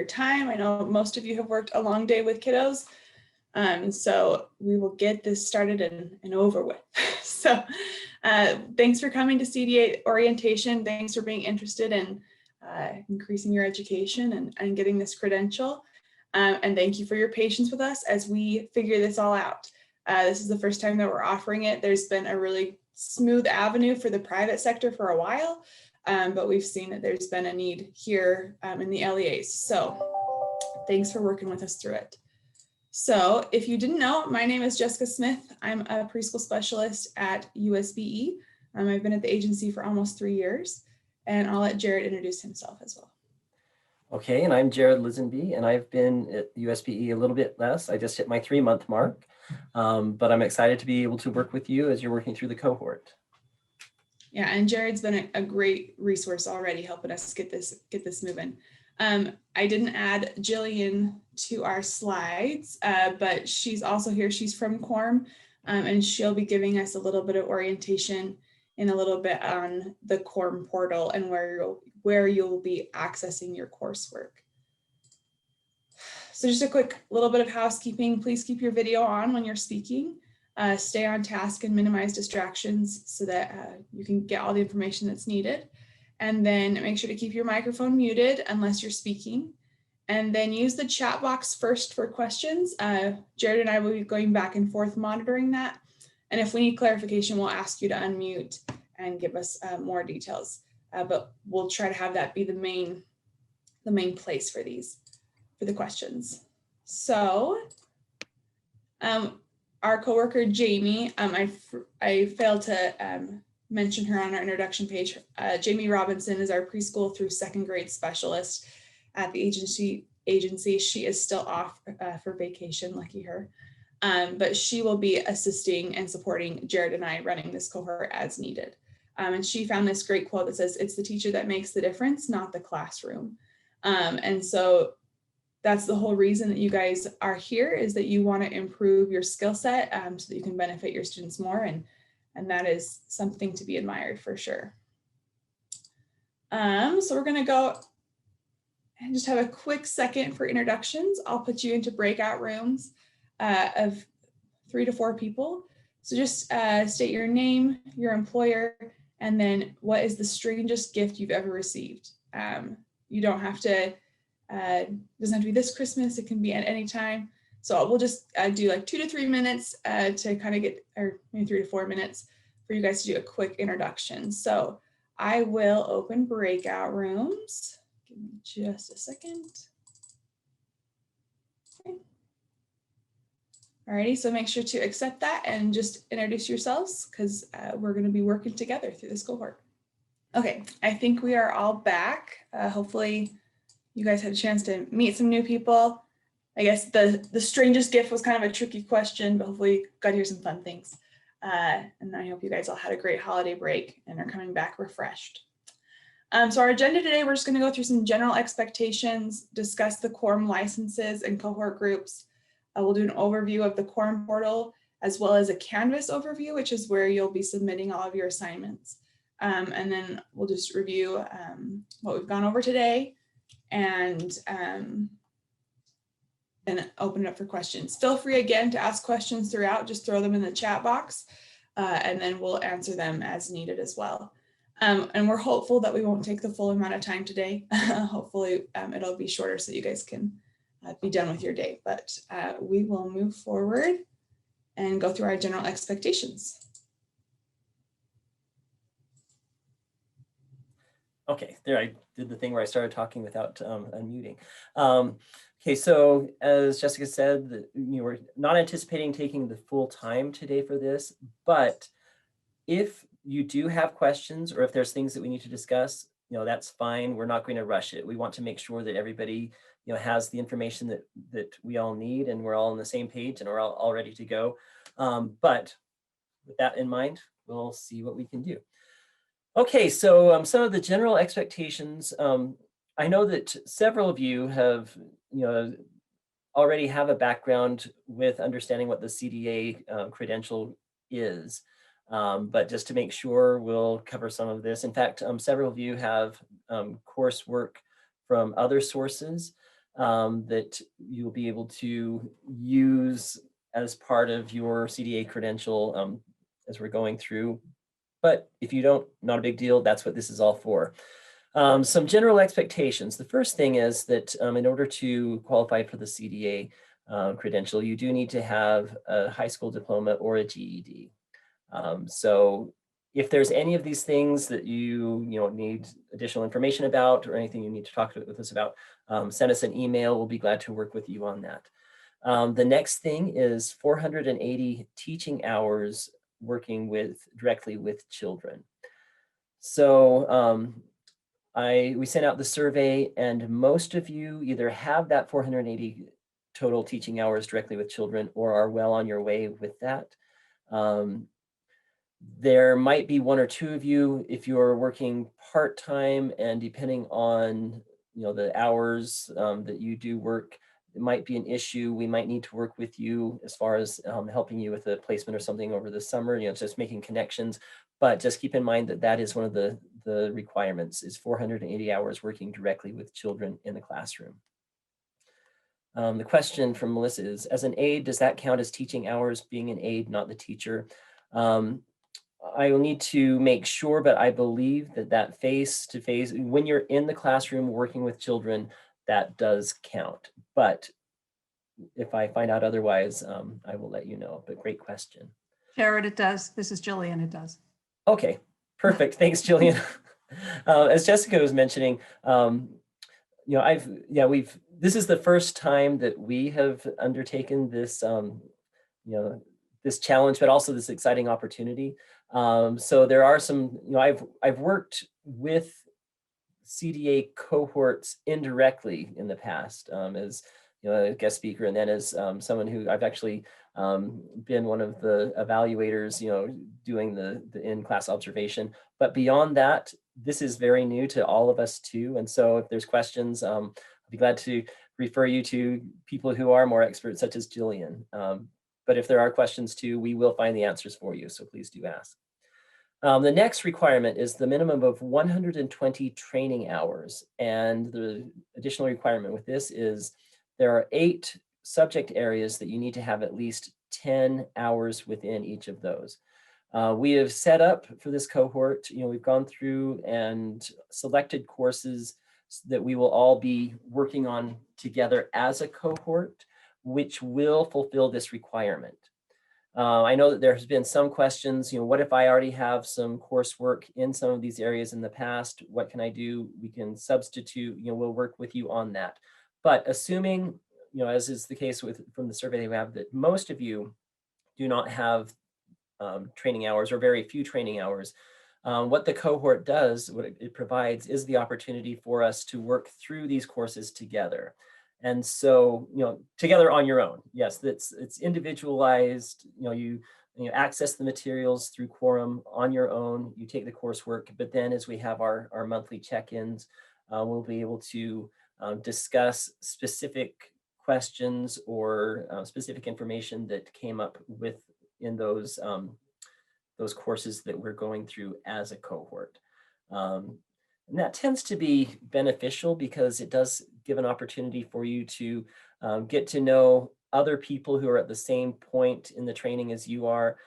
time. I know most of you have worked a long day with kiddos. So we will get this started and over with. So thanks for coming to CDA Orientation. Thanks for being interested in increasing your education and getting this credential. And thank you for your patience with us as we figure this all out. This is the first time that we're offering it. There's been a really smooth avenue for the private sector for a while, but we've seen that there's been a need here in the LEAs. So thanks for working with us through it. So if you didn't know, my name is Jessica Smith. I'm a preschool specialist at USBE. I've been at the agency for almost 3 years, and I'll let Jared introduce himself as well. Okay, and I'm Jared Lisenby, and I've been at USBE a little bit less. I just hit my 3-month mark, but I'm excited to be able to work with you as you're working through the cohort. Yeah, and Jared's been a great resource already, helping us get this moving. I didn't add Jillian to our slides, but she's also here. She's from Quorum, and she'll be giving us a little bit of orientation in a little bit on the Quorum portal and where you'll be accessing your coursework. So just a quick little bit of housekeeping. Please keep your video on when you're speaking. Stay on task and minimize distractions so that you can get all the information that's needed. And then make sure to keep your microphone muted unless you're speaking. And then use the chat box first for questions. Jared and I will be going back and forth monitoring that. And if we need clarification, we'll ask you to unmute and give us more details. But we'll try to have that be the main place for the questions. So our coworker, Jamie, I failed to mention her on our introduction page. Jamie Robinson is our preschool through 2nd grade specialist at the agency. She is still off for vacation, lucky her. But she will be assisting and supporting Jared and I running this cohort as needed. And she found this great quote that says, "It's the teacher that makes the difference, not the classroom." And so that's the whole reason that you guys are here, is that you want to improve your skill set so that you can benefit your students more. And that is something to be admired for sure. So we're going to go and just have a quick second for introductions. I'll put you into breakout rooms of 3 to 4 people. So just state your name, your employer, and then what is the strangest gift you've ever received. You don't have to, it doesn't have to be this Christmas, it can be at any time. So we'll just do like 2 to 3 minutes to kind of get, or maybe 3 to 4 minutes for you guys to do a quick introduction. So I will open breakout rooms. Give me just a second. Okay. Alrighty, so make sure to accept that and just introduce yourselves, because we're going to be working together through this cohort. Okay, I think we are all back. Hopefully you guys had a chance to meet some new people. I guess the strangest gift was kind of a tricky question, but hopefully you got to hear some fun things. And I hope you guys all had a great holiday break and are coming back refreshed. So our agenda today, we're just going to go through some general expectations, discuss the Quorum licenses and cohort groups. We'll do an overview of the Quorum portal, as well as a Canvas overview, which is where you'll be submitting all of your assignments. And then we'll just review what we've gone over today and open it up for questions. Feel free again to ask questions throughout, just throw them in the chat box, and then we'll answer them as needed as well. And we're hopeful that we won't take the full amount of time today. Hopefully it'll be shorter so you guys can be done with your day, but we will move forward and go through our general expectations. Okay, there I did the thing where I started talking without unmuting. Okay, so as Jessica said, we're not anticipating taking the full time today for this, but if you do have questions or if there's things that we need to discuss, that's fine. We're not going to rush it. We want to make sure that everybody has the information that we all need and we're all on the same page and we're all ready to go. But with that in mind, we'll see what we can do. Okay, so some of the general expectations. I know that several of you have, already have a background with understanding what the CDA credential is. But just to make sure, we'll cover some of this. In fact, several of you have coursework from other sources. that you'll be able to use as part of your CDA credential as we're going through. But if you don't, not a big deal. That's what this is all for. Some general expectations. The first thing is that in order to qualify for the CDA credential, you do need to have a high school diploma or a GED. So if there's any of these things that you need additional information about or anything you need to talk with us about, send us an email. We'll be glad to work with you on that. The next thing is 480 teaching hours working directly with children. So we sent out the survey, and most of you either have that 480 total teaching hours directly with children or are well on your way with that. There might be one or two of you, if you're working part-time, and depending on the hours that you do work, it might be an issue. We might need to work with you as far as helping you with a placement or something over the summer, just making connections. But just keep in mind that that is one of the requirements, is 480 hours working directly with children in the classroom. The question from Melissa is, as an aide, does that count as teaching hours, being an aide, not the teacher? I will need to make sure, but I believe that face-to-face, when you're in the classroom working with children, that does count. But if I find out otherwise, I will let you know. But great question. Jared, it does. This is Jillian, it does. Okay, perfect. Thanks, Jillian. As Jessica was mentioning, this is the first time that we have undertaken this, this challenge, but also this exciting opportunity. So there are some, I've worked with CDA cohorts indirectly in the past as a guest speaker, and then as someone who I've actually been one of the evaluators, doing the in-class observation. But beyond that, this is very new to all of us too. And so if there's questions, I'll be glad to refer you to people who are more experts, such as Jillian. But if there are questions too, we will find the answers for you. So please do ask. The next requirement is the minimum of 120 training hours. And the additional requirement with this is there are 8 subject areas that you need to have at least 10 hours within each of those. We have set up for this cohort, we've gone through and selected courses that we will all be working on together as a cohort, which will fulfill this requirement. I know that there has been some questions, what if I already have some coursework in some of these areas in the past? What can I do? We can substitute, we'll work with you on that. But assuming, as is the case from the survey we have, that most of you do not have training hours or very few training hours, what the cohort does, what it provides, is the opportunity for us to work through these courses together. And so, together on your own. Yes, it's individualized. You access the materials through Quorum on your own. You take the coursework, but then as we have our monthly check-ins, we'll be able to discuss specific questions or specific information that came up in those courses that we're going through as a cohort. And that tends to be beneficial because it does give an opportunity for you to get to know other people who are at the same point in the training as you are.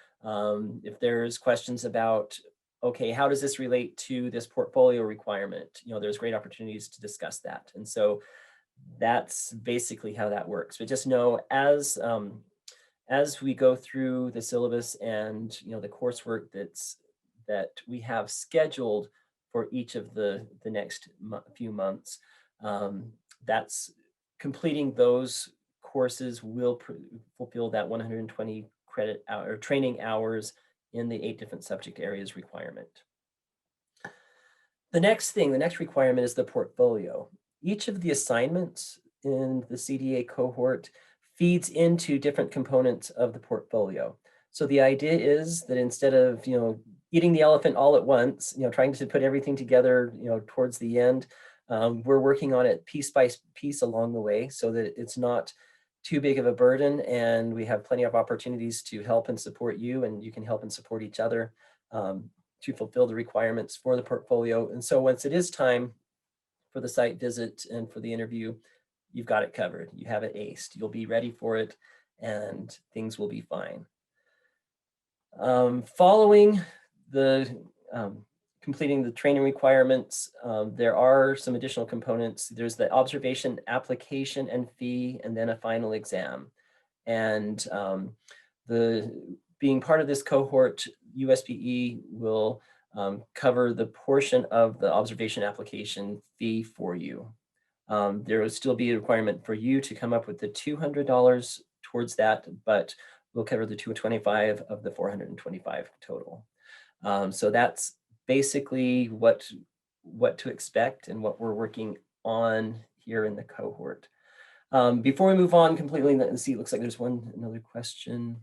If there's questions about, okay, how does this relate to this portfolio requirement? There's great opportunities to discuss that. And so that's basically how that works. But just know as we go through the syllabus and the coursework that we have scheduled for each of the next few months, that's completing those courses will fulfill that 120 credit hour training hours in the 8 different subject areas requirement. The next requirement is the portfolio. Each of the assignments in the CDA cohort feeds into different components of the portfolio. So the idea is that instead of, eating the elephant all at once, trying to put everything together, towards the end, we're working on it piece by piece along the way so that it's not too big of a burden, and we have plenty of opportunities to help and support you, and you can help and support each other to fulfill the requirements for the portfolio. And so once it is time for the site visit and for the interview, you've got it covered. You have it aced. You'll be ready for it and things will be fine. Following the completing the training requirements, there are some additional components. There's the observation application and fee, and then a final exam. And being part of this cohort, USPE will cover the portion of the observation application fee for you. There will still be a requirement for you to come up with the $200 towards that, but we'll cover the $225 of the $425 total. So that's basically what to expect and what we're working on here in the cohort. Before we move on completely, let's see, it looks like there's another question.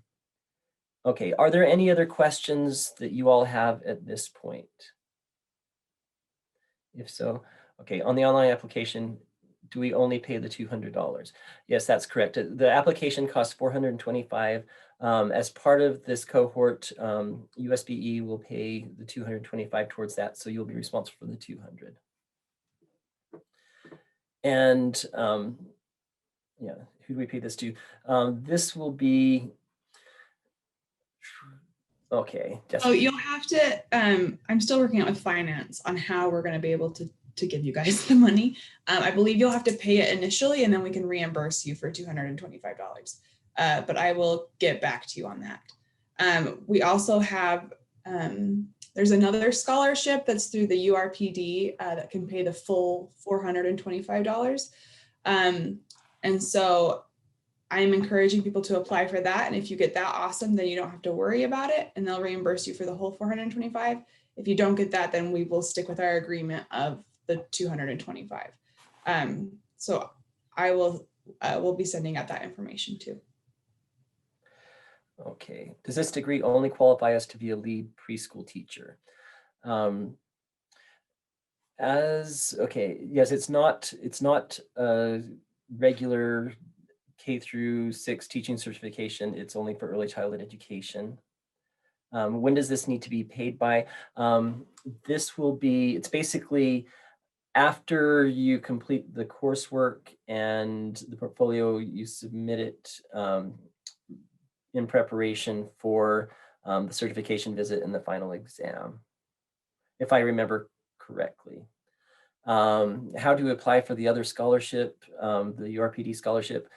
Okay, are there any other questions that you all have at this point? If so, okay, on the online application, do we only pay the $200? Yes, that's correct. The application costs $425. As part of this cohort, USBE will pay the $225 towards that, so you'll be responsible for the $200. And yeah, who do we pay this to? This will be, okay. Oh, you'll have to, I'm still working out with finance on how we're going to be able to give you guys the money. I believe you'll have to pay it initially and then we can reimburse you for $225. But I will get back to you on that. We also have, there's another scholarship that's through the URPD that can pay the full $425. And so I'm encouraging people to apply for that. And if you get that, awesome, then you don't have to worry about it and they'll reimburse you for the whole $425. If you don't get that, then we will stick with our agreement of the $225. So I will be sending out that information too. Okay, does this degree only qualify us to be a lead preschool teacher? Okay, yes, it's not a regular K-6 teaching certification. It's only for early childhood education. When does this need to be paid by? This will be, it's basically after you complete the coursework and the portfolio, you submit it in preparation for the certification visit and the final exam, if I remember correctly. How do we apply for the other scholarship, the URPD scholarship?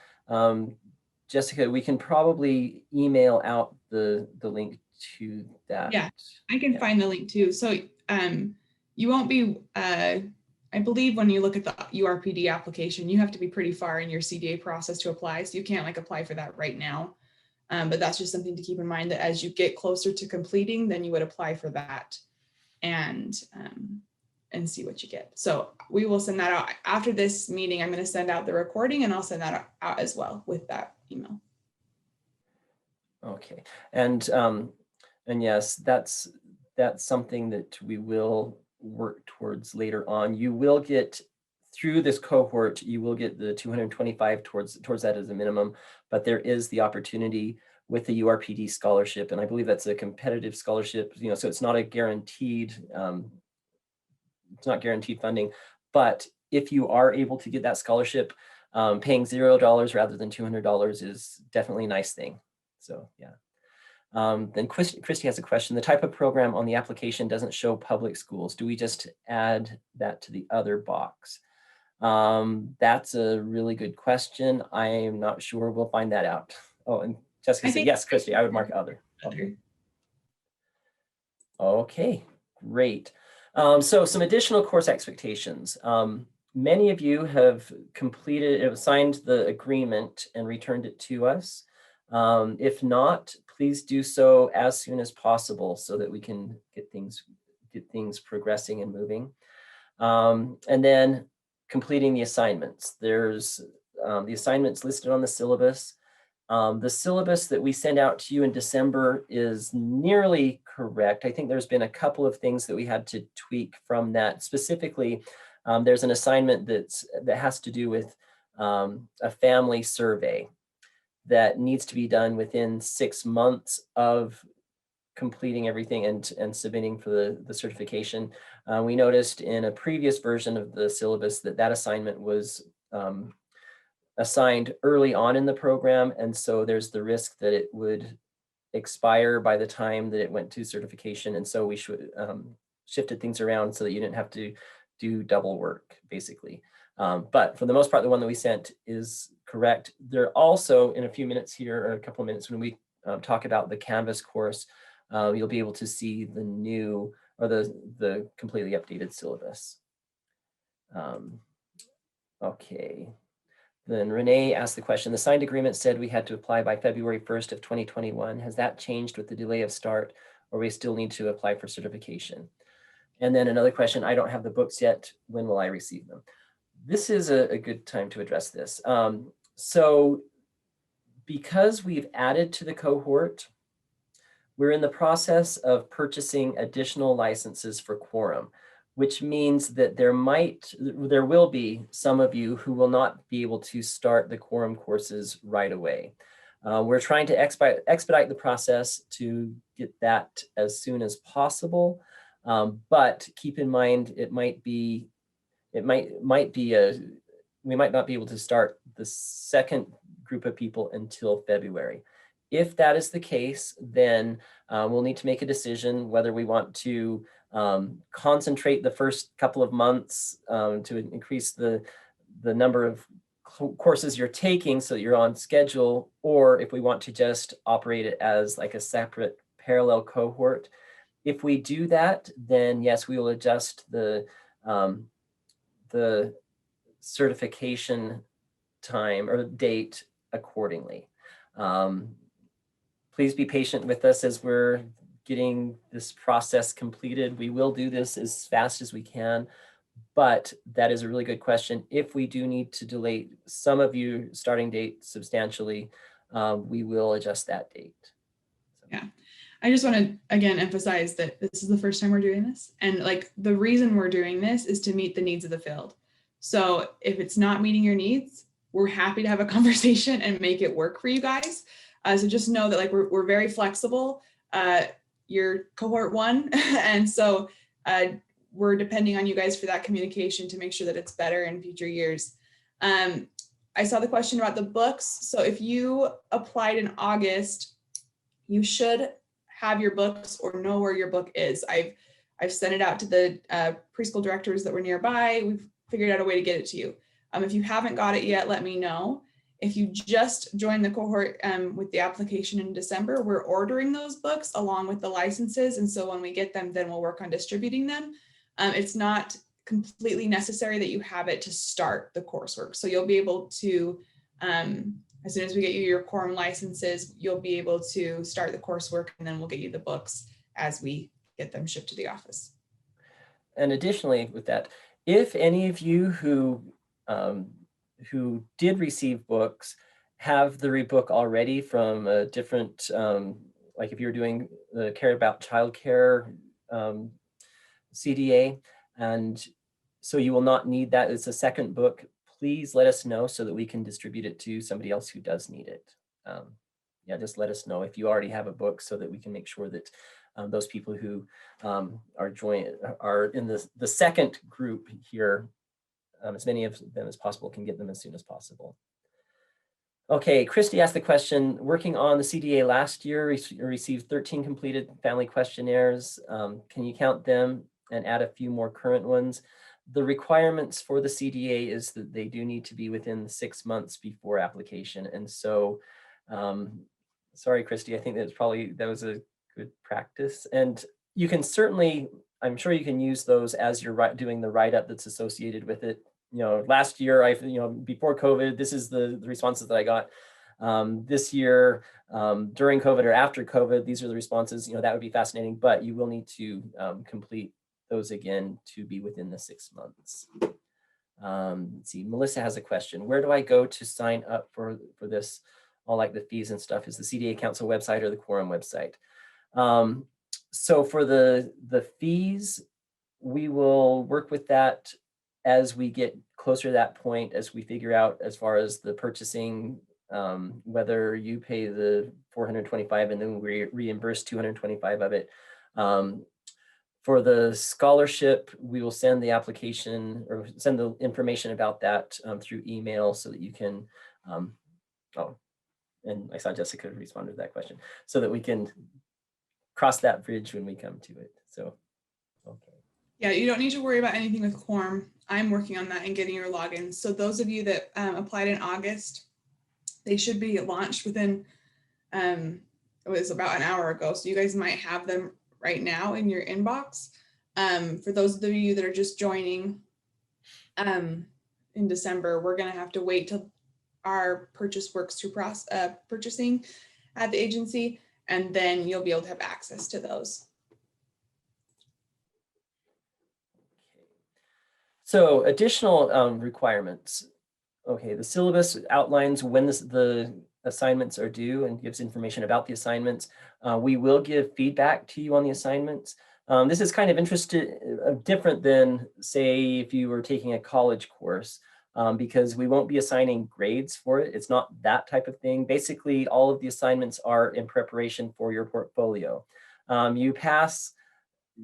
Jessica, we can probably email out the link to that. Yeah, I can find the link too. So you won't be, I believe when you look at the URPD application, you have to be pretty far in your CDA process to apply. So you can't like apply for that right now. But that's just something to keep in mind that as you get closer to completing, then you would apply for that and see what you get. So we will send that out after this meeting. I'm going to send out the recording and I'll send that out as well with that email. Okay, and yes, that's something that we will work towards later on. You will get, through this cohort, you will get the $225 towards that as a minimum, but there is the opportunity with the URPD scholarship, and I believe that's a competitive scholarship, so it's not a guaranteed, it's not guaranteed funding, but if you are able to get that scholarship, paying $0 rather than $200 is definitely a nice thing. So yeah. Then Christy has a question. The type of program on the application doesn't show public schools. Do we just add that to the other box? That's a really good question. I'm not sure. We'll find that out. Oh, and Jessica said, yes, Christy, I would mark other. Okay, great. So some additional course expectations. Many of you have signed the agreement and returned it to us. If not, please do so as soon as possible so that we can get things progressing and moving. And then completing the assignments. There's the assignments listed on the syllabus. The syllabus that we send out to you in December is nearly correct. I think there's been a couple of things that we had to tweak from that. Specifically, there's an assignment that has to do with a family survey that needs to be done within 6 months of completing everything and submitting for the certification. We noticed in a previous version of the syllabus that assignment was assigned early on in the program. And so there's the risk that it would expire by the time that it went to certification. And so we should shifted things around so that you didn't have to do double work, basically. But for the most part, the one that we sent is correct. There also, in a few minutes here, or a couple of minutes, when we talk about the Canvas course, you'll be able to see the new, or the completely updated syllabus. Okay. Then Renee asked the question, the signed agreement said we had to apply by February 1st of 2021. Has that changed with the delay of start, or we still need to apply for certification? And then another question, I don't have the books yet. When will I receive them? This is a good time to address this. So because we've added to the cohort, we're in the process of purchasing additional licenses for Quorum, which means that there will be some of you who will not be able to start the Quorum courses right away. We're trying to expedite the process to get that as soon as possible, but keep in mind we might not be able to start the second group of people until February. If that is the case, then we'll need to make a decision whether we want to concentrate the first couple of months to increase the number of courses you're taking so that you're on schedule, or if we want to just operate it as like a separate parallel cohort. If we do that, then yes, we will adjust the certification time or date accordingly. Please be patient with us as we're getting this process completed. We will do this as fast as we can, but that is a really good question. If we do need to delay some of you starting date substantially, we will adjust that date. So. Yeah. I just want to, again, emphasize that this is the first time we're doing this. And like the reason we're doing this is to meet the needs of the field. So if it's not meeting your needs, we're happy to have a conversation and make it work for you guys. So just know that like we're very flexible. You're cohort 1. And so we're depending on you guys for that communication to make sure that it's better in future years. I saw the question about the books. So if you applied in August, you should have your books or know where your book is. I've sent it out to the preschool directors that were nearby. We've figured out a way to get it to you. If you haven't got it yet, let me know. If you just joined the cohort with the application in December, we're ordering those books along with the licenses. And so when we get them, then we'll work on distributing them. It's not completely necessary that you have it to start the coursework. So you'll be able to, as soon as we get you your Quorum licenses, you'll be able to start the coursework, and then we'll get you the books as we get them shipped to the office. And additionally with that, if any of you who did receive books have the rebook already from a different, like if you're doing the Care About Childcare CDA, and so you will not need that. It's a second book. Please let us know so that we can distribute it to somebody else who does need it. Yeah, just let us know if you already have a book so that we can make sure that those people who are in the second group here, as many of them as possible, can get them as soon as possible. Okay, Christy asked the question, working on the CDA last year, received 13 completed family questionnaires. Can you count them and add a few more current ones? The requirements for the CDA is that they do need to be within 6 months before application. And so, sorry, Christy, I think that was a good practice. And you can certainly, I'm sure you can use those as you're doing the write-up that's associated with it. You know, last year, before COVID, this is the responses that I got. This year, during COVID or after COVID, these are the responses. You know, that would be fascinating, but you will need to complete those again to be within the 6 months. Let's see, Melissa has a question. Where do I go to sign up for this? All like the fees and stuff. Is the CDA Council website or the Quorum website? So for the fees, we will work with that as we get closer to that point, as we figure out as far as the purchasing, whether you pay the $425 and then we reimburse $225 of it. For the scholarship, we will send the application or send the information about that through email so that you can, oh, and I saw Jessica respond to that question, so that we can cross that bridge when we come to it. So, okay. Yeah, you don't need to worry about anything with Quorum. I'm working on that and getting your logins. So those of you that applied in August, they should be launched within, it was about an hour ago. So you guys might have them right now in your inbox. For those of you that are just joining in December, we're gonna have to wait till our purchase works through purchasing at the agency, and then you'll be able to have access to those. So additional requirements. Okay, the syllabus outlines when the assignments are due and gives information about the assignments. We will give feedback to you on the assignments. This is kind of different than, say, if you were taking a college course, because we won't be assigning grades for it. It's not that type of thing. Basically, all of the assignments are in preparation for your portfolio. You pass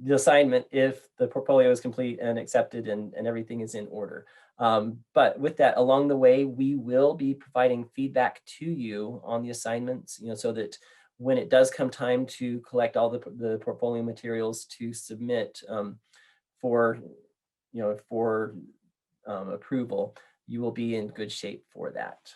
the assignment if the portfolio is complete and accepted and everything is in order. But with that, along the way, we will be providing feedback to you on the assignments, so that when it does come time to collect all the portfolio materials to submit for approval, you will be in good shape for that.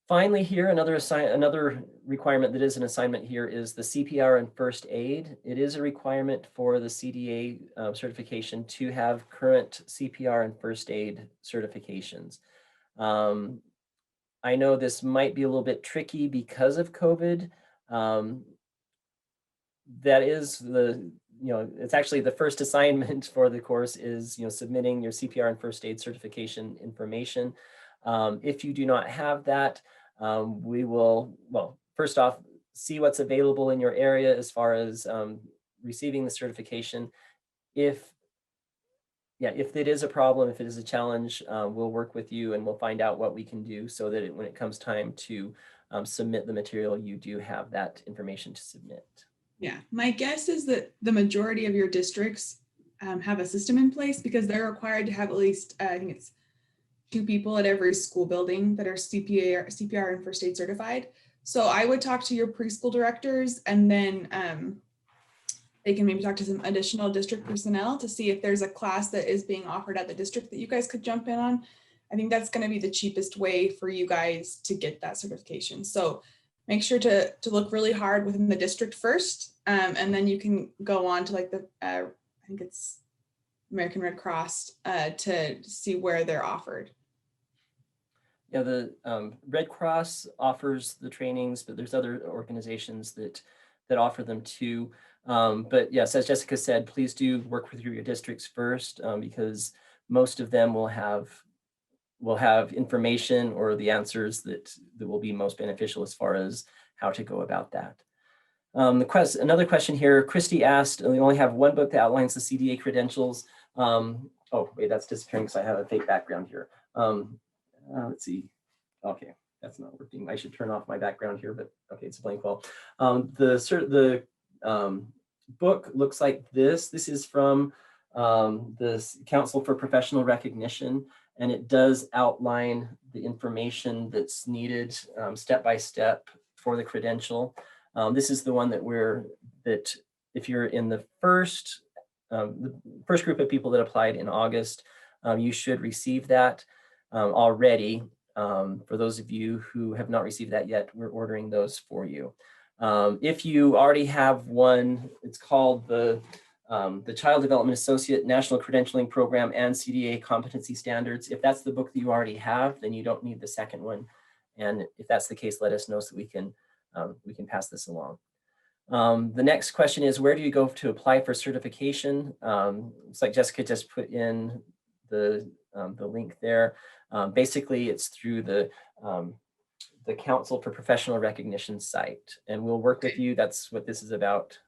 Finally, here, another requirement that is an assignment here is the CPR and first aid. It is a requirement for the CDA certification to have current CPR and first aid certifications. I know this might be a little bit tricky because of COVID. That is it's actually the first assignment for the course is, submitting your CPR and first aid certification information. If you do not have that, we will, first off, see what's available in your area as far as receiving the certification. If it is a problem, if it is a challenge, we'll work with you and we'll find out what we can do so that when it comes time to submit the material, you do have that information to submit. Yeah, my guess is that the majority of your districts have a system in place because they're required to have at least, I think it's 2 people at every school building that are CPR and first aid certified. So I would talk to your preschool directors, and then they can maybe talk to some additional district personnel to see if there's a class that is being offered at the district that you guys could jump in on. I think that's going to be the cheapest way for you guys to get that certification. So make sure to look really hard within the district first, and then you can go on to like the, I think it's American Red Cross to see where they're offered. Yeah, the Red Cross offers the trainings, but there's other organizations that offer them too. But yes, as Jessica said, please do work with your districts first, because most of them will have information or the answers that will be most beneficial as far as how to go about that. Another question here, Christy asked, we only have one book that outlines the CDA credentials. Oh, wait, that's disappearing because I have a fake background here. Let's see. Okay, that's not working. I should turn off my background here, but okay, it's a blank wall. The book looks like this. This is from the Council for Professional Recognition, and it does outline the information that's needed step by step for the credential. This is the one that if you're in the first group of people that applied in August, you should receive that already. For those of you who have not received that yet, we're ordering those for you. If you already have one, it's called the Child Development Associate National Credentialing Program and CDA Competency Standards. If that's the book that you already have, then you don't need the second one. And if that's the case, let us know so we can pass this along. The next question is, where do you go to apply for certification? It's like Jessica just put in the link there. Basically, it's through the Council for Professional Recognition site, and we'll work with you. That's what this is about.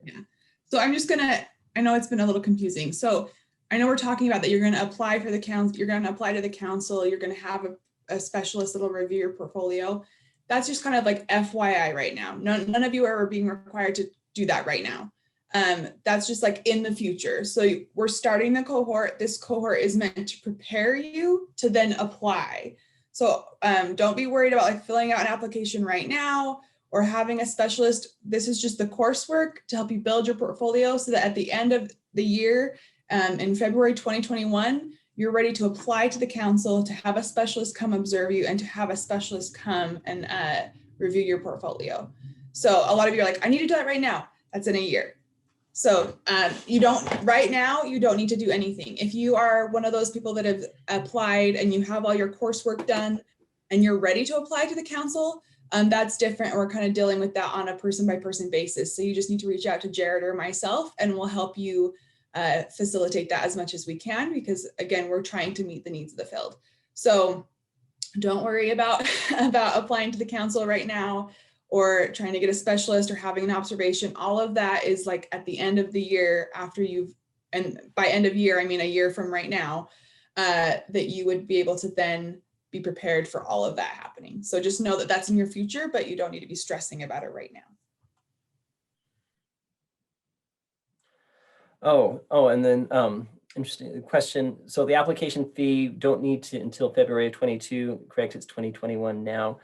Yeah. So I'm just I know it's been a little confusing. So I know we're talking about that you're going to apply for the council, you're going to apply to the council, you're going to have a specialist that'll review your portfolio. That's just kind of like FYI right now. None of you are being required to do that right now. That's just like in the future. So we're starting the cohort. This cohort is meant to prepare you to then apply. So don't be worried about like filling out an application right now or having a specialist. This is just the coursework to help you build your portfolio so that at the end of the year, in February 2021, you're ready to apply to the council, to have a specialist come observe you, and to have a specialist come and review your portfolio. So a lot of you are like, I need to do that right now. That's in a year. So right now, you don't need to do anything. If you are one of those people that have applied and you have all your coursework done and you're ready to apply to the council, that's different. We're kind of dealing with that on a person by person basis. So you just need to reach out to Jared or myself and we'll help you facilitate that as much as we can, because again, we're trying to meet the needs of the field. So don't worry about applying to the council right now or trying to get a specialist or having an observation. All of that is like at the end of the year after and by end of year, I mean a year from right now, that you would be able to then be prepared for all of that happening. So just know that that's in your future, but you don't need to be stressing about it right now. Oh, and then interesting question. So the application fee don't need to until February 22, correct? It's 2021 now.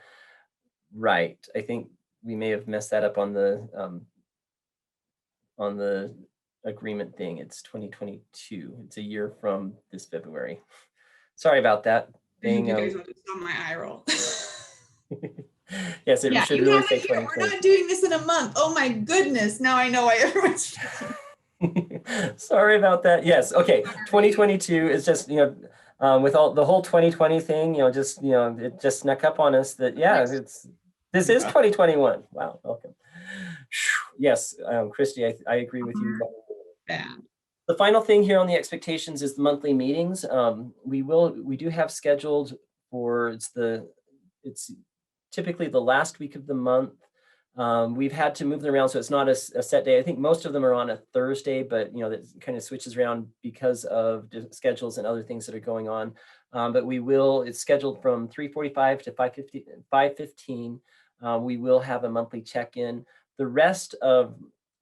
Right. I think we may have messed that up on the agreement thing. It's 2022. It's a year from this February. Sorry about that. You guys will just on my eye roll. Yes, it should really say 2020. We're not doing this in a month. Oh my goodness. Now I know why everyone's Sorry about that. Yes. Okay. 2022 is just, with the whole 2020 thing, it just snuck up on us that, yeah, this is 2021. Wow. Welcome. Yes. Christy, I agree with you. Bad. The final thing here on the expectations is the monthly meetings. We do have scheduled for, it's typically the last week of the month. We've had to move them around, so it's not a set day. I think most of them are on a Thursday, but that kind of switches around because of schedules and other things that are going on. But it's scheduled from 3:45 to 5:15. We will have a monthly check-in. The rest of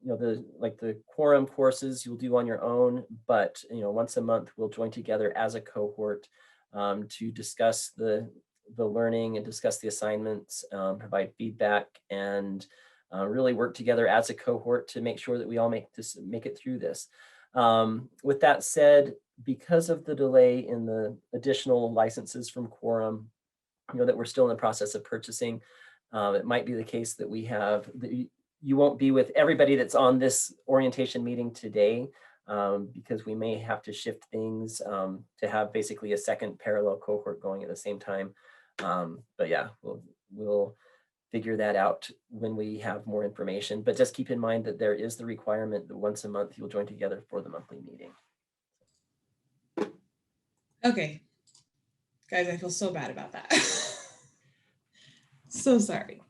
the Quorum courses you'll do on your own, but once a month we'll join together as a cohort to discuss the learning and discuss the assignments, provide feedback, and really work together as a cohort to make sure that we all make it through this. With that said, because of the delay in the additional licenses from Quorum, that we're still in the process of purchasing, it might be the case that you won't be with everybody that's on this orientation meeting today, because we may have to shift things to have basically a second parallel cohort going at the same time. But yeah, we'll figure that out when we have more information. But just keep in mind that there is the requirement that once a month you'll join together for the monthly meeting. Okay, guys, I feel so bad about that. So sorry.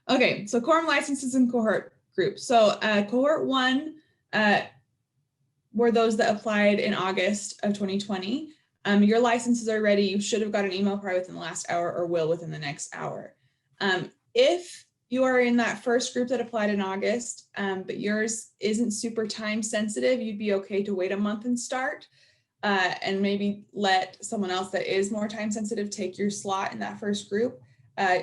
Okay, so Quorum licenses and cohort groups. So cohort 1 were those that applied in August of 2020. Your licenses are ready. You should have got an email probably within the last hour or will within the next hour. If you are in that first group that applied in August, but yours isn't super time sensitive, you'd be okay to wait a month and start, and maybe let someone else that is more time sensitive take your slot in that first group.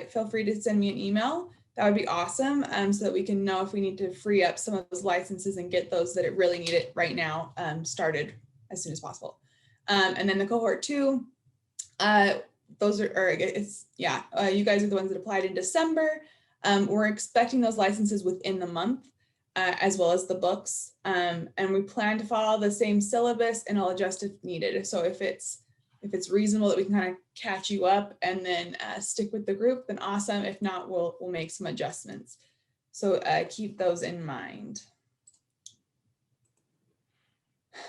Feel free to send me an email. That would be awesome, so that we can know if we need to free up some of those licenses and get those that really need it right now started as soon as possible. And then the cohort 2, those are, you guys are the ones that applied in December. We're expecting those licenses within the month, as well as the books. And we plan to follow the same syllabus, and I'll adjust if needed. So if it's reasonable that we can kind of catch you up and then stick with the group, then awesome. If not, we'll make some adjustments. So keep those in mind.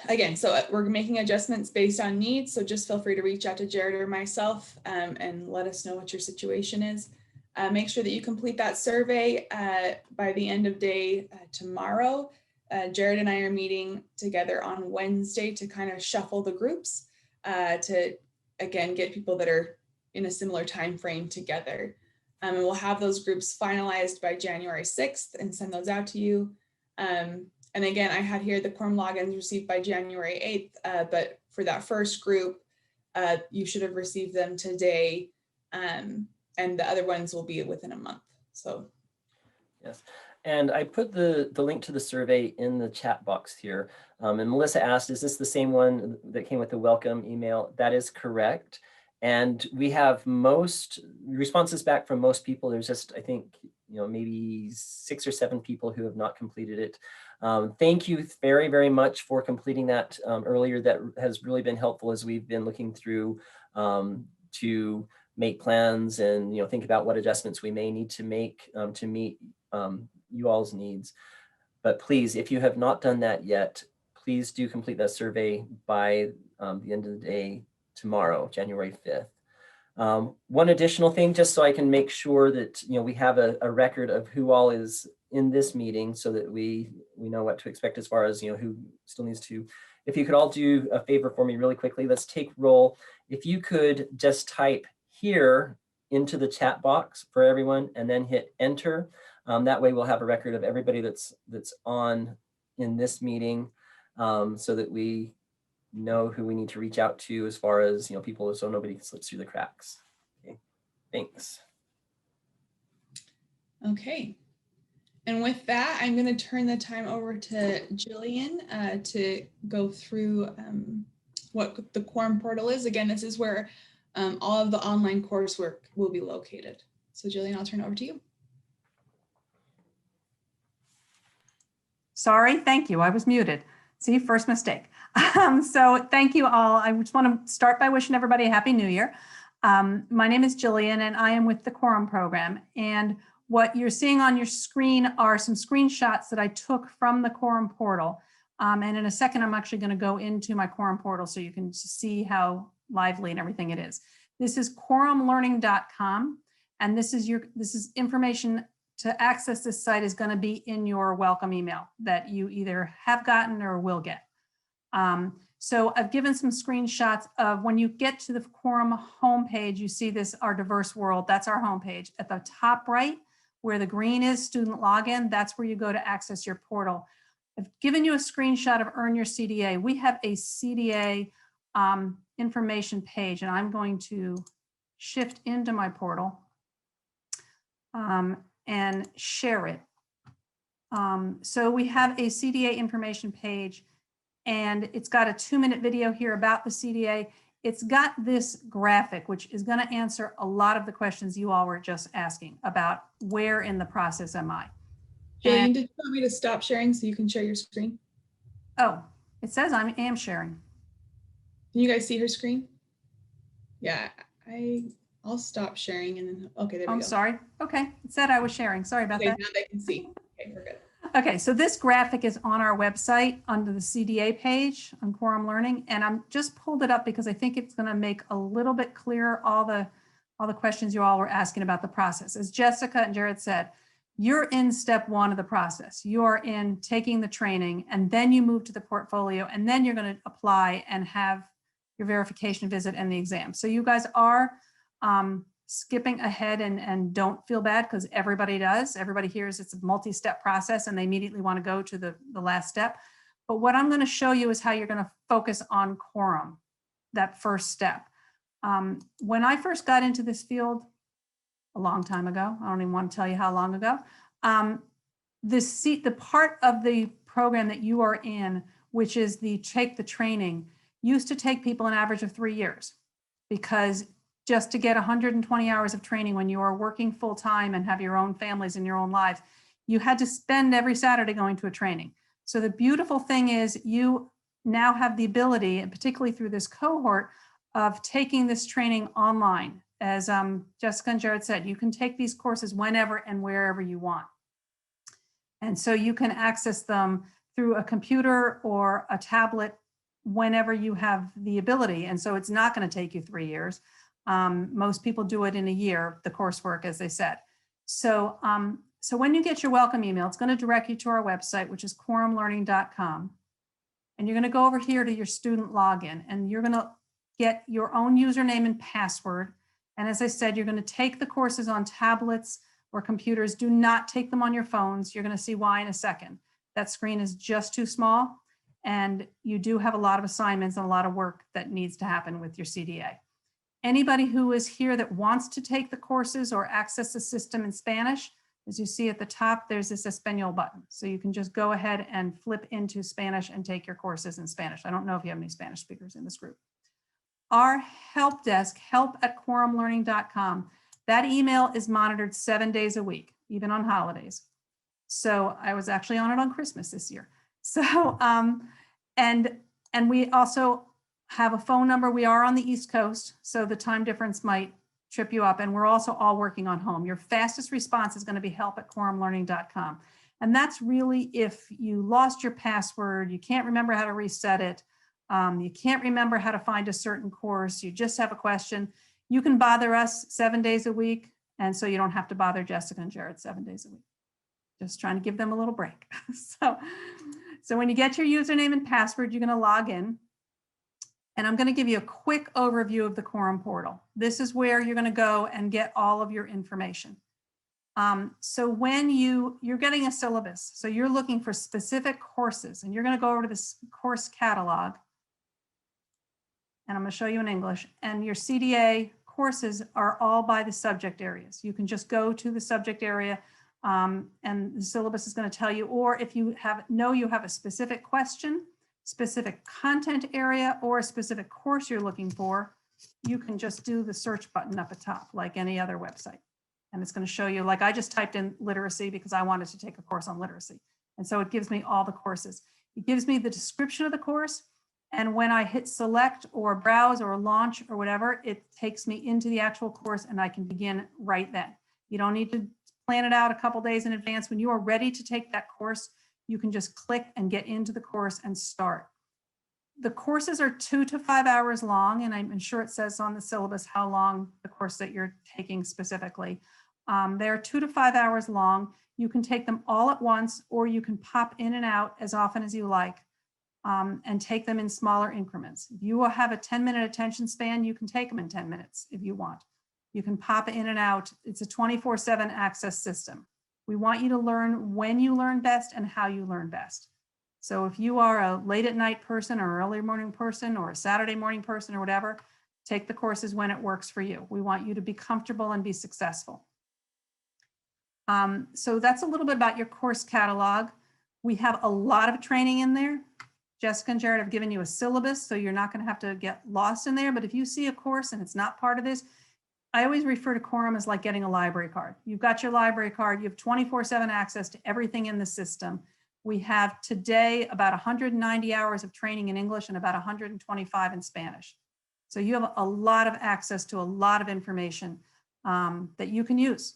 Again, so we're making adjustments based on needs. So just feel free to reach out to Jared or myself and let us know what your situation is. Make sure that you complete that survey by the end of day tomorrow. Jared and I are meeting together on Wednesday to kind of shuffle the groups to, again, get people that are in a similar time frame together. And we'll have those groups finalized by January 6th and send those out to you. And again, I had here the Quorum logins received by January 8th, but for that first group, you should have received them today, and the other ones will be within a month. So yes. And I put the link to the survey in the chat box here. And Melissa asked, is this the same one that came with the welcome email? That is correct. And we have most responses back from most people. There's just, I think, maybe 6 or 7 people who have not completed it. Thank you very, very much for completing that earlier. That has really been helpful as we've been looking through to make plans and think about what adjustments we may need to make to meet you all's needs. But please, if you have not done that yet, please do complete that survey by the end of the day tomorrow, January 5th. One additional thing, just so I can make sure that we have a record of who all is in this meeting, so that we know what to expect as far as who still needs to. If you could all do a favor for me really quickly, let's take roll. If you could just type here into the chat box for everyone and then hit enter. That way we'll have a record of everybody that's on in this meeting, so that we know who we need to reach out to as far as people, so nobody slips through the cracks. Okay, thanks. Okay. And with that, I'm going to turn the time over to Jillian to go through what the Quorum portal is. Again, this is where all of the online coursework will be located. So Jillian, I'll turn it over to you. Sorry, thank you. I was muted. See, first mistake. So thank you all. I just want to start by wishing everybody a Happy New Year. My name is Jillian and I am with the Quorum program. And what you're seeing on your screen are some screenshots that I took from the Quorum portal. And in a second, I'm actually going to go into my Quorum portal so you can see how lively and everything it is. This is quorumlearning.com. And this is information to access this site is going to be in your welcome email that you either have gotten or will get. So I've given some screenshots of when you get to the Quorum homepage, you see this, our diverse world, that's our homepage. At the top right, where the green is student login, that's where you go to access your portal. I've given you a screenshot of Earn Your CDA. We have a CDA information page, and I'm going to shift into my portal and share it. So we have a CDA information page, and it's got a 2-minute video here about the CDA. It's got this graphic, which is going to answer a lot of the questions you all were just asking about where in the process am I. Jillian, did you want me to stop sharing so you can share your screen? Oh, it says I am sharing. Can you guys see her screen? Yeah, I'll stop sharing and then, okay, there we go. I'm sorry. Okay, it said I was sharing. Sorry about that. Now they can see. Okay, we're good. Okay, so this graphic is on our website under the CDA page on Quorum Learning, and I'm just pulled it up because I think it's going to make a little bit clearer all the questions you all were asking about the process. As Jessica and Jared said, you're in step 1 of the process. You're in taking the training, and then you move to the portfolio, and then you're going to apply and have your verification visit and the exam. So you guys are skipping ahead, and don't feel bad because everybody does. Everybody hears it's a multi-step process and they immediately want to go to the last step. But what I'm going to show you is how you're going to focus on Quorum, that first step. When I first got into this field a long time ago, I don't even want to tell you how long ago, the part of the program that you are in, which is the take the training, used to take people an average of 3 years, because just to get 120 hours of training when you are working full time and have your own families and your own lives, you had to spend every Saturday going to a training. So the beautiful thing is you now have the ability, and particularly through this cohort, of taking this training online. As Jessica and Jared said, you can take these courses whenever and wherever you want. And so you can access them through a computer or a tablet whenever you have the ability. And so it's not going to take you 3 years. Most people do it in a year, the coursework, as they said. So, so when you get your welcome email, it's going to direct you to our website, which is quorumlearning.com. And you're going to go over here to your student login, and you're going to get your own username and password. And as I said, you're going to take the courses on tablets or computers. Do not take them on your phones. You're going to see why in a second. That screen is just too small, and you do have a lot of assignments and a lot of work that needs to happen with your CDA. Anybody who is here that wants to take the courses or access the system in Spanish, as you see at the top, there's this Espanol button. So you can just go ahead and flip into Spanish and take your courses in Spanish. I don't know if you have any Spanish speakers in this group. Our help desk, help@quorumlearning.com, that email is monitored 7 days a week, even on holidays. So I was actually on it on Christmas this year. So, and we also have a phone number. We are on the East Coast, so the time difference might trip you up. And we're also all working on home. Your fastest response is going to be help@quorumlearning.com. And that's really if you lost your password, you can't remember how to reset it, you can't remember how to find a certain course, you just have a question, you can bother us 7 days a week. And so you don't have to bother Jessica and Jared 7 days a week. Just trying to give them a little break. So when you get your username and password, you're going to log in. And I'm going to give you a quick overview of the Quorum portal. This is where you're going to go and get all of your information. So when you're getting a syllabus, so you're looking for specific courses, and you're going to go over to this course catalog. And I'm going to show you in English. And your CDA courses are all by the subject areas. You can just go to the subject area, and the syllabus is going to tell you, or if you you have a specific question, specific content area, or a specific course you're looking for, you can just do the search button up at top like any other website. And it's going to show you, like I just typed in literacy because I wanted to take a course on literacy. And so it gives me all the courses. It gives me the description of the course. And when I hit select or browse or launch or whatever, it takes me into the actual course and I can begin right then. You don't need to plan it out a couple days in advance. When you are ready to take that course, you can just click and get into the course and start. The courses are 2 to 5 hours long, and I'm sure it says on the syllabus how long the course that you're taking specifically. They're 2 to 5 hours long. You can take them all at once, or you can pop in and out as often as you like, and take them in smaller increments. If you have a 10-minute attention span, you can take them in 10 minutes if you want. You can pop in and out. It's a 24/7 access system. We want you to learn when you learn best and how you learn best. So if you are a late at night person or early morning person or a Saturday morning person or whatever, take the courses when it works for you. We want you to be comfortable and be successful. So that's a little bit about your course catalog. We have a lot of training in there. Jessica and Jared have given you a syllabus, so you're not going to have to get lost in there. But if you see a course and it's not part of this, I always refer to Quorum as like getting a library card. You've got your library card, you have 24/7 access to everything in the system. We have today about 190 hours of training in English and about 125 in Spanish. So you have a lot of access to a lot of information that you can use.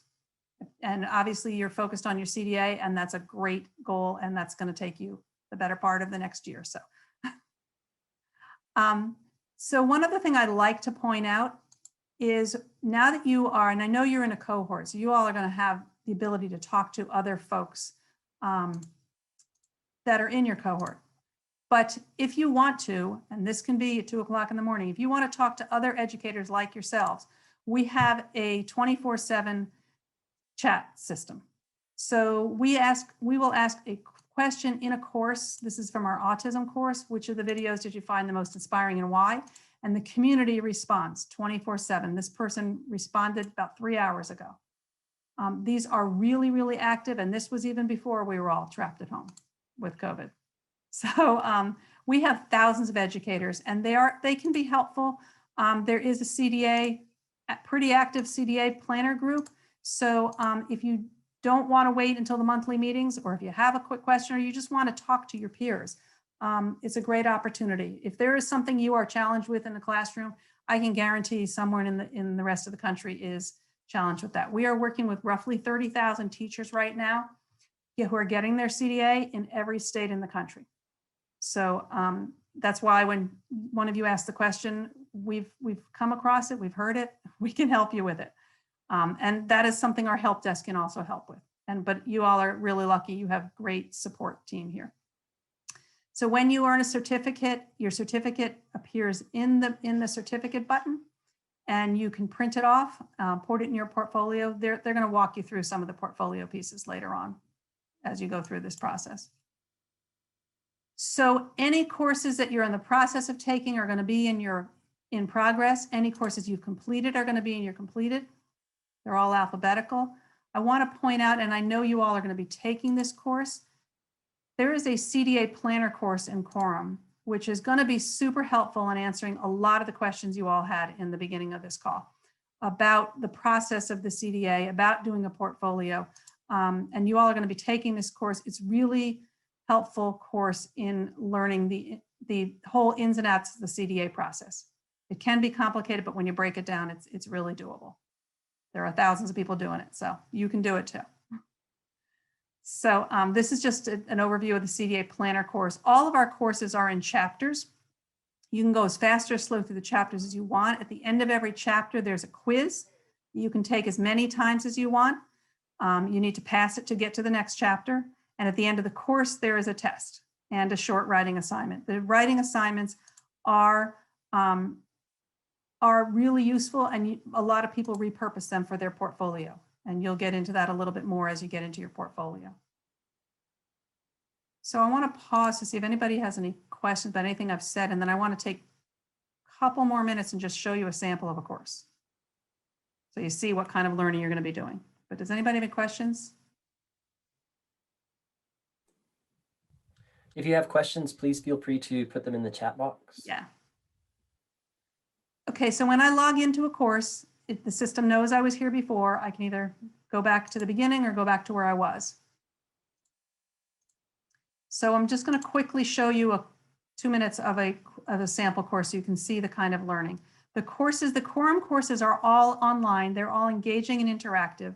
And obviously you're focused on your CDA, and that's a great goal, and that's going to take you the better part of the next year. So, so one other thing I'd like to point out is now that you are, and I know you're in a cohort, so you all are going to have the ability to talk to other folks that are in your cohort. But if you want to, and this can be at 2 o'clock in the morning, if you want to talk to other educators like yourselves, we have a 24/7 chat system. So we will ask a question in a course. This is from our autism course. Which of the videos did you find the most inspiring and why? And the community responds 24/7. This person responded about 3 hours ago. These are really, really active. And this was even before we were all trapped at home with COVID. So we have thousands of educators, and they can be helpful. There is a CDA, pretty active CDA planner group. So if you don't want to wait until the monthly meetings, or if you have a quick question, or you just want to talk to your peers, it's a great opportunity. If there is something you are challenged with in the classroom, I can guarantee someone in the rest of the country is challenged with that. We are working with roughly 30,000 teachers right now who are getting their CDA in every state in the country. So that's why when one of you asked the question, we've come across it, we've heard it, we can help you with it. And that is something our help desk can also help with. But you all are really lucky. You have a great support team here. So when you earn a certificate, your certificate appears in the certificate button, and you can print it off, put it in your portfolio. They're going to walk you through some of the portfolio pieces later on as you go through this process. So any courses that you're in the process of taking are going to be in progress. Any courses you've completed are going to be in your completed. They're all alphabetical. I want to point out, and I know you all are going to be taking this course, there is a CDA planner course in Quorum, which is going to be super helpful in answering a lot of the questions you all had in the beginning of this call about the process of the CDA, about doing a portfolio. And you all are going to be taking this course. It's really helpful course in learning the whole ins and outs of the CDA process. It can be complicated, but when you break it down, it's really doable. There are thousands of people doing it, so you can do it too. So this is just an overview of the CDA Planner course. All of our courses are in chapters. You can go as fast or slow through the chapters as you want. At the end of every chapter, there's a quiz. You can take as many times as you want. You need to pass it to get to the next chapter. And at the end of the course, there is a test and a short writing assignment. The writing assignments are really useful, and a lot of people repurpose them for their portfolio. And you'll get into that a little bit more as you get into your portfolio. So I want to pause to see if anybody has any questions about anything I've said, and then I want to take a couple more minutes and just show you a sample of a course, so you see what kind of learning you're going to be doing. But does anybody have any questions? If you have questions, please feel free to put them in the chat box. Yeah. Okay, so when I log into a course, if the system knows I was here before, I can either go back to the beginning or go back to where I was. So I'm just going to quickly show you 2 minutes of a sample course so you can see the kind of learning. The Quorum courses are all online. They're all engaging and interactive.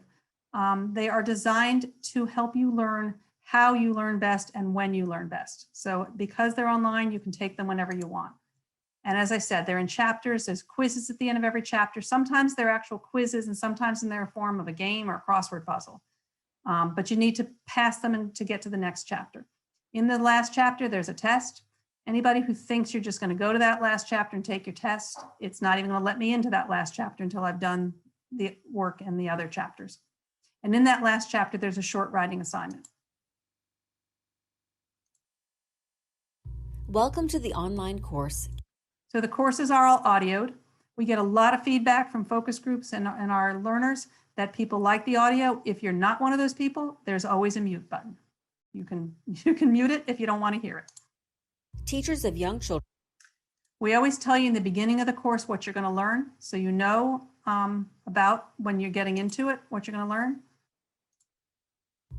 They are designed to help you learn how you learn best and when you learn best. So because they're online, you can take them whenever you want. And as I said, they're in chapters. There's quizzes at the end of every chapter. Sometimes they're actual quizzes, and sometimes in their form of a game or a crossword puzzle. But you need to pass them to get to the next chapter. In the last chapter, there's a test. Anybody who thinks you're just going to go to that last chapter and take your test, it's not even going to let me into that last chapter until I've done the work in the other chapters. And in that last chapter, there's a short writing assignment. Welcome to the online course. So the courses are all audioed. We get a lot of feedback from focus groups and our learners that people like the audio. If you're not one of those people, there's always a mute button. You can mute it if you don't want to hear it. Teachers of young children. We always tell you in the beginning of the course what you're going to learn, so you know about when you're getting into it, what you're going to learn.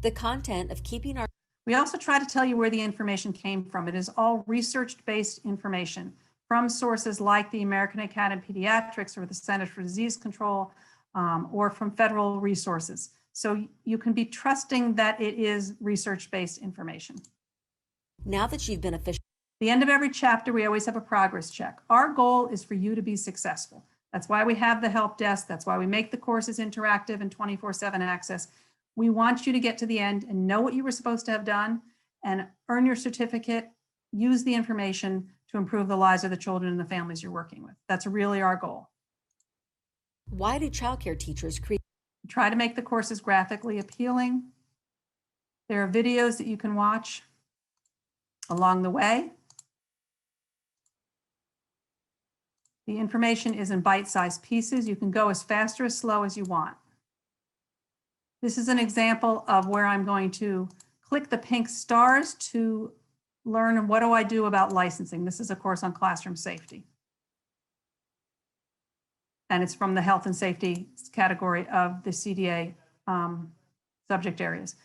The content of keeping our. We also try to tell you where the information came from. It is all research-based information from sources like the American Academy of Pediatrics or the Centers for Disease Control, or from federal resources. So you can be trusting that it is research-based information. Now that you've been official. The end of every chapter, we always have a progress check. Our goal is for you to be successful. That's why we have the help desk. That's why we make the courses interactive and 24/7 access. We want you to get to the end and know what you were supposed to have done and earn your certificate, use the information to improve the lives of the children and the families you're working with. That's really our goal. Why do childcare teachers create? Try to make the courses graphically appealing. There are videos that you can watch along the way. The information is in bite-sized pieces. You can go as fast or as slow as you want. This is an example of where I'm going to click the pink stars to learn what do I do about licensing. This is a course on classroom safety. And it's from the health and safety category of the CDA subject areas.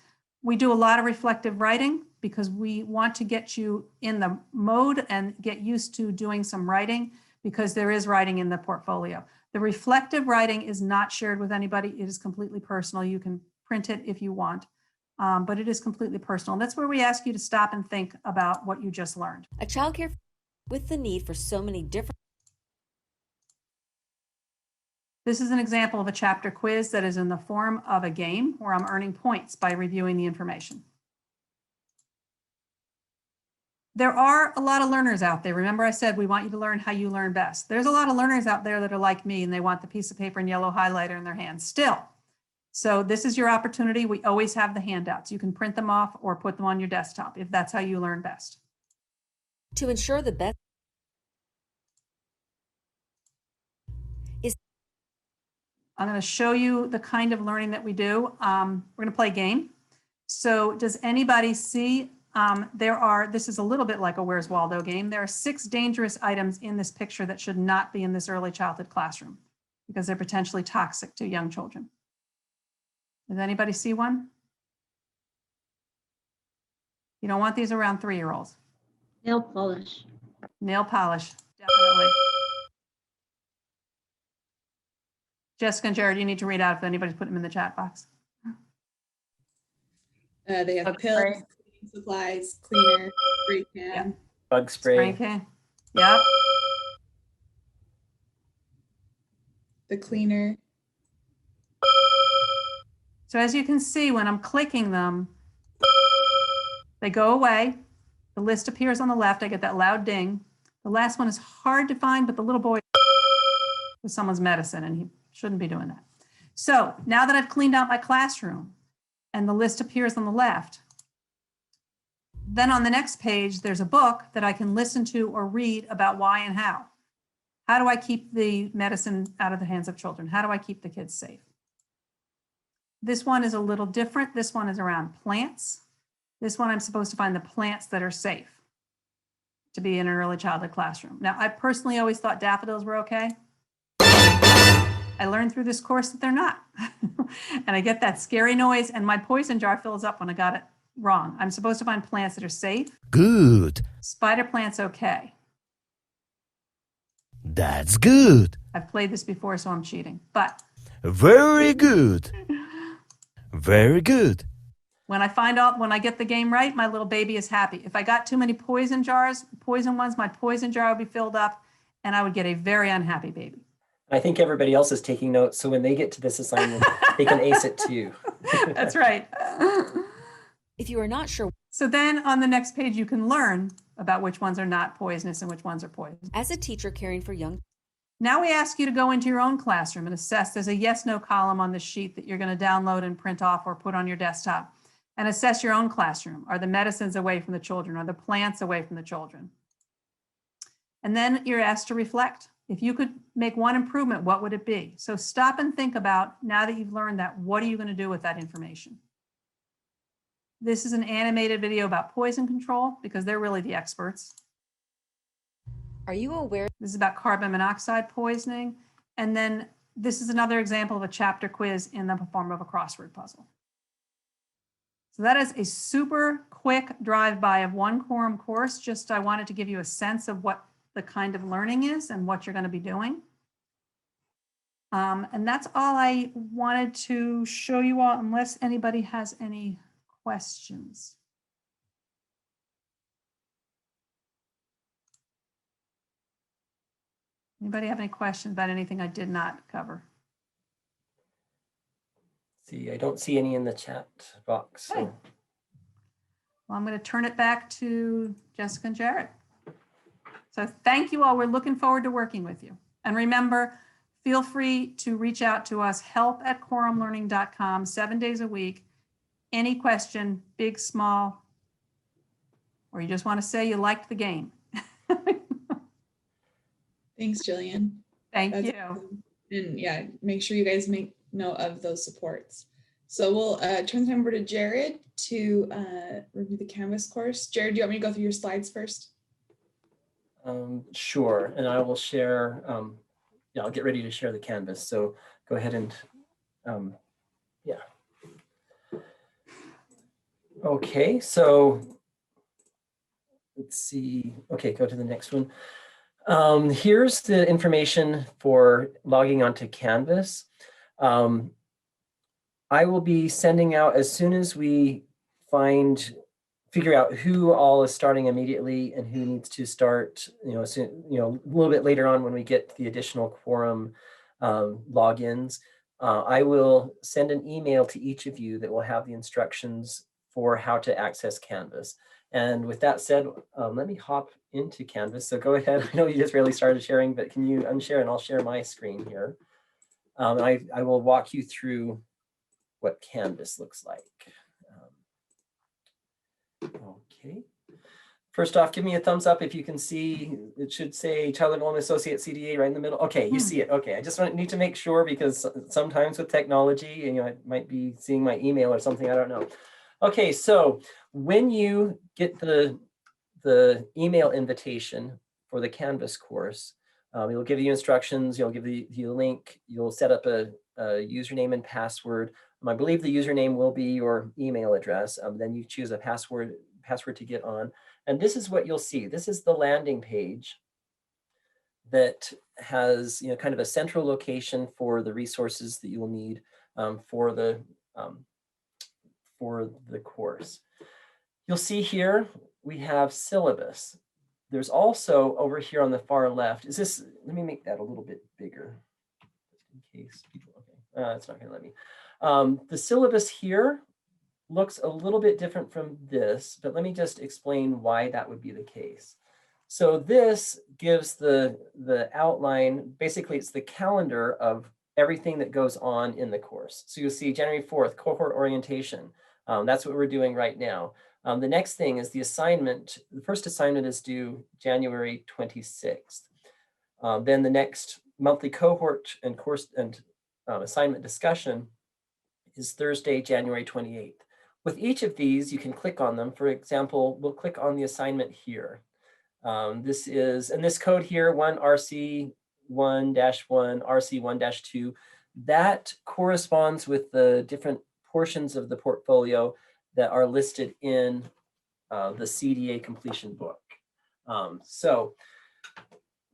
We do a lot of reflective writing because we want to get you in the mode and get used to doing some writing, because there is writing in the portfolio. The reflective writing is not shared with anybody. It is completely personal. You can print it if you want, but it is completely personal. And that's where we ask you to stop and think about what you just learned. A childcare with the need for so many different. This is an example of a chapter quiz that is in the form of a game where I'm earning points by reviewing the information. There are a lot of learners out there. Remember I said we want you to learn how you learn best. There's a lot of learners out there that are like me and they want the piece of paper and yellow highlighter in their hands still. So this is your opportunity. We always have the handouts. You can print them off or put them on your desktop if that's how you learn best. To ensure the best I'm going to show you the kind of learning that we do. We're going to play a game. So does anybody see, this is a little bit like a Where's Waldo game. There are 6 dangerous items in this picture that should not be in this early childhood classroom because they're potentially toxic to young children. Does anybody see one? You don't want these around 3-year-olds. Nail polish. Nail polish, definitely. Jessica and Jared, you need to read out if anybody's putting them in the chat box. They have Bug pills, spray. cleaning supplies, cleaner, spray can. Yeah. Bug spray. Okay. Yep. The cleaner. So as you can see, when I'm clicking them, they go away. The list appears on the left. I get that loud ding. The last one is hard to find, but the little boy with someone's medicine, and he shouldn't be doing that. So now that I've cleaned out my classroom and the list appears on the left, then on the next page, there's a book that I can listen to or read about why and how. How do I keep the medicine out of the hands of children? How do I keep the kids safe? This one is a little different. This one is around plants. This one, I'm supposed to find the plants that are safe to be in an early childhood classroom. Now, I personally always thought daffodils were okay. I learned through this course that they're not. And I get that scary noise and my poison jar fills up when I got it wrong. I'm supposed to find plants that are safe. Good. Spider plants, okay. That's good. I've played this before, so I'm cheating. But Very good. Very good. when I get the game right, my little baby is happy. If I got too many poison ones, my poison jar would be filled up and I would get a very unhappy baby. I think everybody else is taking notes, so when they get to this assignment, they can ace it too. That's right. if you are not sure So then on the next page, you can learn about which ones are not poisonous and which ones are poisonous. as a teacher caring for young Now we ask you to go into your own classroom and assess. There's a yes/no column on the sheet that you're going to download and print off or put on your desktop and assess your own classroom. Are the medicines away from the children? Are the plants away from the children? And then you're asked to reflect. If you could make one improvement, what would it be? So stop and think about, now that you've learned that, what are you going to do with that information? This is an animated video about poison control because they're really the experts. Are you aware This is about carbon monoxide poisoning. And then this is another example of a chapter quiz in the form of a crossword puzzle. So that is a super quick drive-by of one Quorum course. Just I wanted to give you a sense of what the kind of learning is and what you're going to be doing. And that's all I wanted to show you all, unless anybody has any questions. Anybody have any questions about anything I did not cover? See, I don't see any in the chat box. So. Okay. Well, I'm going to turn it back to Jessica and Jared. So thank you all. We're looking forward to working with you. And remember, feel free to reach out to us, help@quorumlearning.com, 7 days a week. Any question, big, small, or you just want to say you liked the game. Thanks, Jillian. Thank That's you. awesome. And yeah, make sure you guys make note of those supports. So we'll turn the time over to Jared to review the Canvas course. Jared, do you want me to go through your slides first? Sure, and I will share, yeah, I'll get ready to share the Canvas. So go ahead and, yeah. Okay, so let's see. Okay, go to the next one. Here's the information for logging onto Canvas. I will be sending out as soon as we figure out who all is starting immediately and who needs to start, a little bit later on when we get the additional Quorum logins. I will send an email to each of you that will have the instructions for how to access Canvas. And with that said, let me hop into Canvas. So go ahead. I know you just barely started sharing, but can you unshare and I'll share my screen here. I will walk you through what Canvas looks like. Okay. First off, give me a thumbs up if you can see, it should say Child Development Associate CDA right in the middle. Okay, you see it. Okay, I just need to make sure because sometimes with technology, you know, I might be seeing my email or something, I don't know. Okay, so when you get the email invitation for the Canvas course, it'll give you instructions, you'll give you a link, you'll set up a username and password. I believe the username will be your email address. Then you choose a password to get on. And this is what you'll see. This is the landing page that has, you know, kind of a central location for the resources that you will need for the course. You'll see here we have syllabus. There's also over here on the far left, let me make that a little bit bigger, just in case people, okay, it's not gonna let me. The syllabus here looks a little bit different from this, but let me just explain why that would be the case. So this gives the outline, basically it's the calendar of everything that goes on in the course. So you'll see January 4th, Cohort Orientation. That's what we're doing right now. The next thing is the assignment. The first assignment is due January 26th. Then the next monthly cohort and course and assignment discussion is Thursday, January 28th. With each of these, you can click on them. For example, we'll click on the assignment here. This code here, 1RC1-1, RC1-2, that corresponds with the different portions of the portfolio that are listed in the CDA completion book. So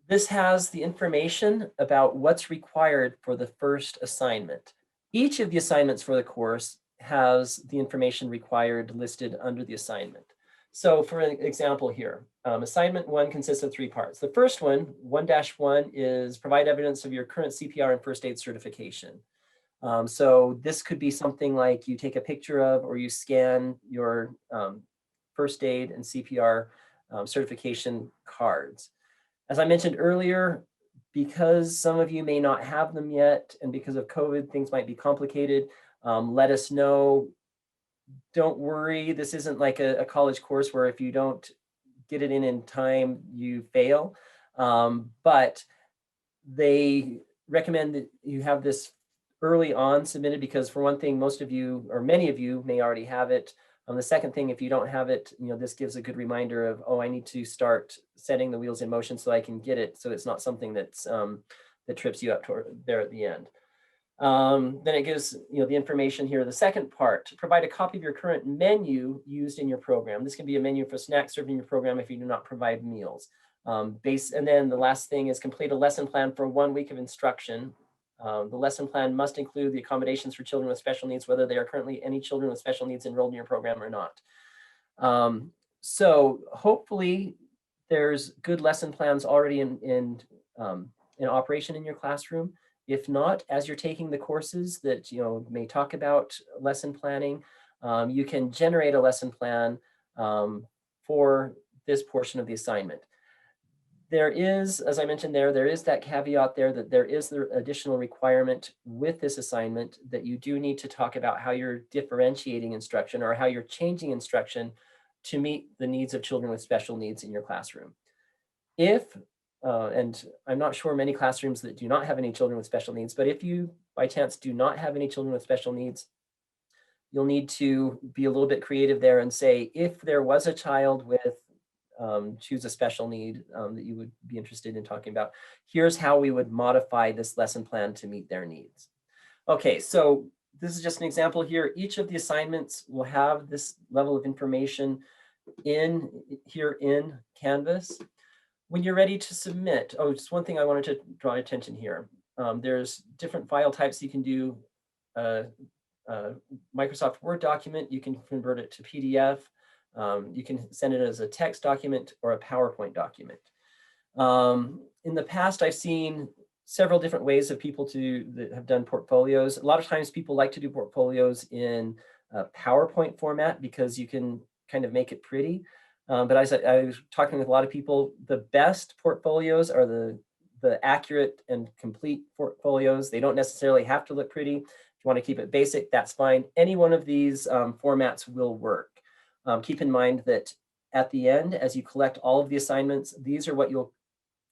this has the information about what's required for the first assignment. Each of the assignments for the course has the information required listed under the assignment. So for an example here, assignment 1 consists of 3 parts. The first one, 1-1, is provide evidence of your current CPR and first aid certification. So this could be something like you take a picture of or you scan your first aid and CPR certification cards. As I mentioned earlier, because some of you may not have them yet, and because of COVID, things might be complicated, let us know. Don't worry, this isn't like a college course where if you don't get it in time, you fail. But they recommend that you have this early on submitted because for one thing, most of you or many of you may already have it. The second thing, if you don't have it, you know, this gives a good reminder of, oh, I need to start setting the wheels in motion so I can get it. So it's not something that's that trips you up toward there at the end. Then it gives, you know, the information here. The second part, provide a copy of your current menu used in your program. This can be a menu for snacks served in your program if you do not provide meals. And then the last thing is complete a lesson plan for 1 week of instruction. The lesson plan must include the accommodations for children with special needs, whether there are currently any children with special needs enrolled in your program or not. So hopefully there's good lesson plans already in operation in your classroom. If not, as you're taking the courses that may talk about lesson planning, you can generate a lesson plan for this portion of the assignment. There is, as I mentioned there is that caveat there that there is the additional requirement with this assignment that you do need to talk about how you're differentiating instruction or how you're changing instruction to meet the needs of children with special needs in your classroom. If, and I'm not sure many classrooms that do not have any children with special needs, but if you by chance do not have any children with special needs, you'll need to be a little bit creative there and say, if there was a child with choose a special need that you would be interested in talking about, here's how we would modify this lesson plan to meet their needs. Okay, so this is just an example here. Each of the assignments will have this level of information here in Canvas. When you're ready to submit, just one thing I wanted to draw attention here. There's different file types. You can do Microsoft Word document. You can convert it to PDF. You can send it as a text document or a PowerPoint document. In the past, I've seen several different ways of people that have done portfolios. A lot of times people like to do portfolios in PowerPoint format because you can kind of make it pretty. But as I was talking with a lot of people, the best portfolios are the accurate and complete portfolios. They don't necessarily have to look pretty. If you want to keep it basic, that's fine. Any one of these formats will work. Keep in mind that at the end, as you collect all of the assignments, these are what you'll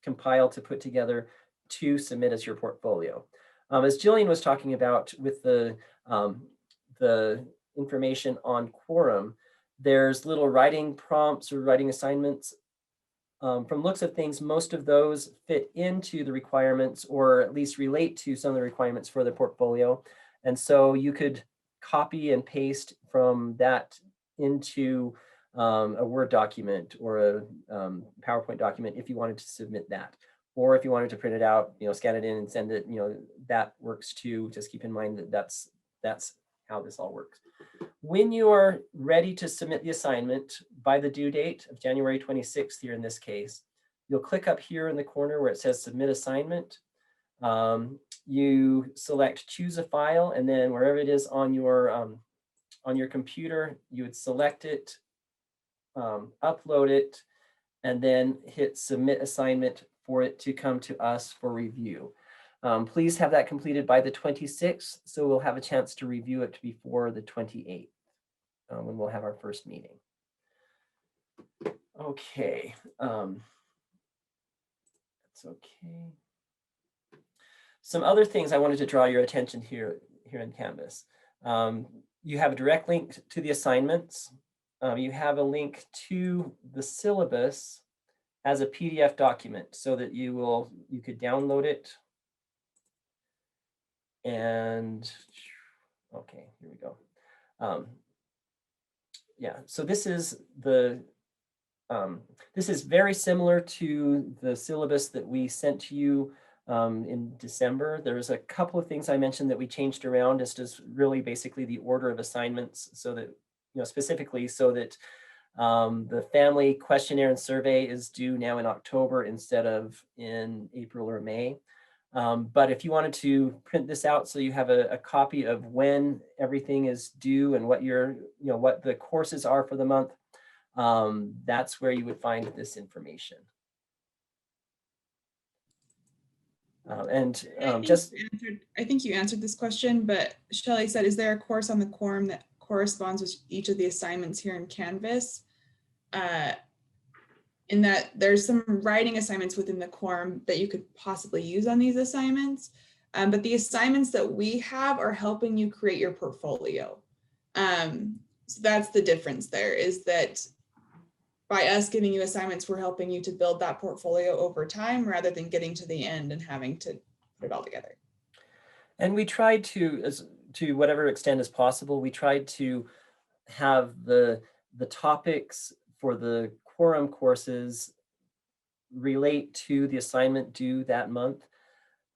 compile to put together to submit as your portfolio. As Jillian was talking about with the information on Quorum, there's little writing prompts or writing assignments. From looks of things, most of those fit into the requirements or at least relate to some of the requirements for the portfolio. And so you could copy and paste from that into a Word document or a PowerPoint document if you wanted to submit that. Or if you wanted to print it out, scan it in and send it, that works too. Just keep in mind that that's how this all works. When you are ready to submit the assignment by the due date of January 26th here in this case, you'll click up here in the corner where it says submit assignment. You select choose a file, and then wherever it is on your computer, you would select it, upload it, and then hit submit assignment for it to come to us for review. Please have that completed by the 26th, so we'll have a chance to review it before the 28th, when we'll have our first meeting. Okay, that's okay. Some other things I wanted to draw your attention here in Canvas. You have a direct link to the assignments. You have a link to the syllabus as a PDF document so that you could download it. And okay, here we go. Yeah, so this is very similar to the syllabus that we sent to you in December. There's a couple of things I mentioned that we changed around as to really basically the order of assignments, so that specifically so that the family questionnaire and survey is due now in October instead of in April or May. But if you wanted to print this out so you have a copy of when everything is due and what what the courses are for the month, that's where you would find this information. I think you answered this question, but Shelley said, is there a course on the Quorum that corresponds with each of the assignments here in Canvas? In that there's some writing assignments within the Quorum that you could possibly use on these assignments. But the assignments that we have are helping you create your portfolio. So that's the difference there, is that by us giving you assignments, we're helping you to build that portfolio over time rather than getting to the end and having to put it all together. And we tried to whatever extent as possible, we tried to have the topics for the Quorum courses relate to the assignment due that month.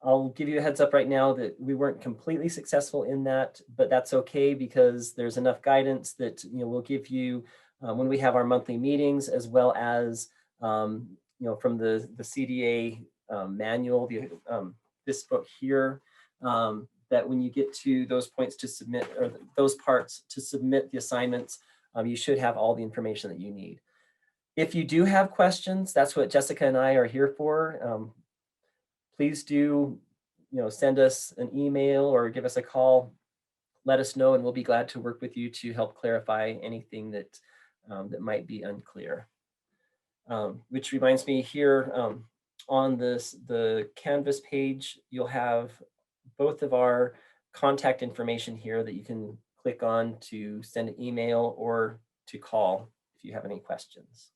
I'll give you a heads up right now that we weren't completely successful in that, but that's okay because there's enough guidance that we'll give you when we have our monthly meetings, as well as from the CDA manual, this book here, that when you get to those points to submit, or those parts to submit the assignments, you should have all the information that you need. If you do have questions, that's what Jessica and I are here for. Please do, send us an email or give us a call. Let us know, and we'll be glad to work with you to help clarify anything that that might be unclear. Which reminds me, here on the Canvas page, you'll have both of our contact information here that you can click on to send an email or to call if you have any questions.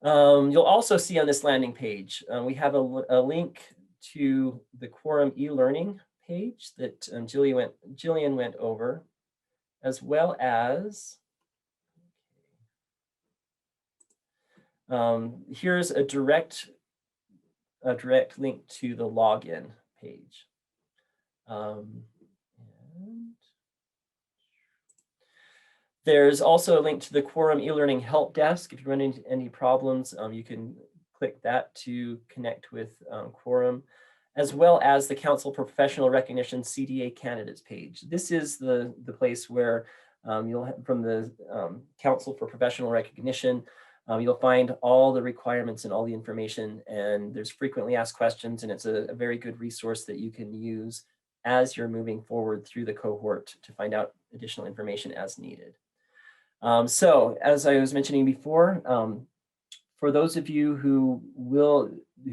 You'll also see on this landing page, we have a link to the Quorum e-learning page that Jillian went over, as well as here's a direct link to the login page. And there's also a link to the Quorum e-learning help desk. If you run into any problems, you can click that to connect with Quorum, as well as the Council for Professional Recognition CDA candidates page. This is the place where you'll have, from the Council for Professional Recognition, you'll find all the requirements and all the information, and there's frequently asked questions, and it's a very good resource that you can use as you're moving forward through the cohort to find out additional information as needed. So as I was mentioning before, for those of you who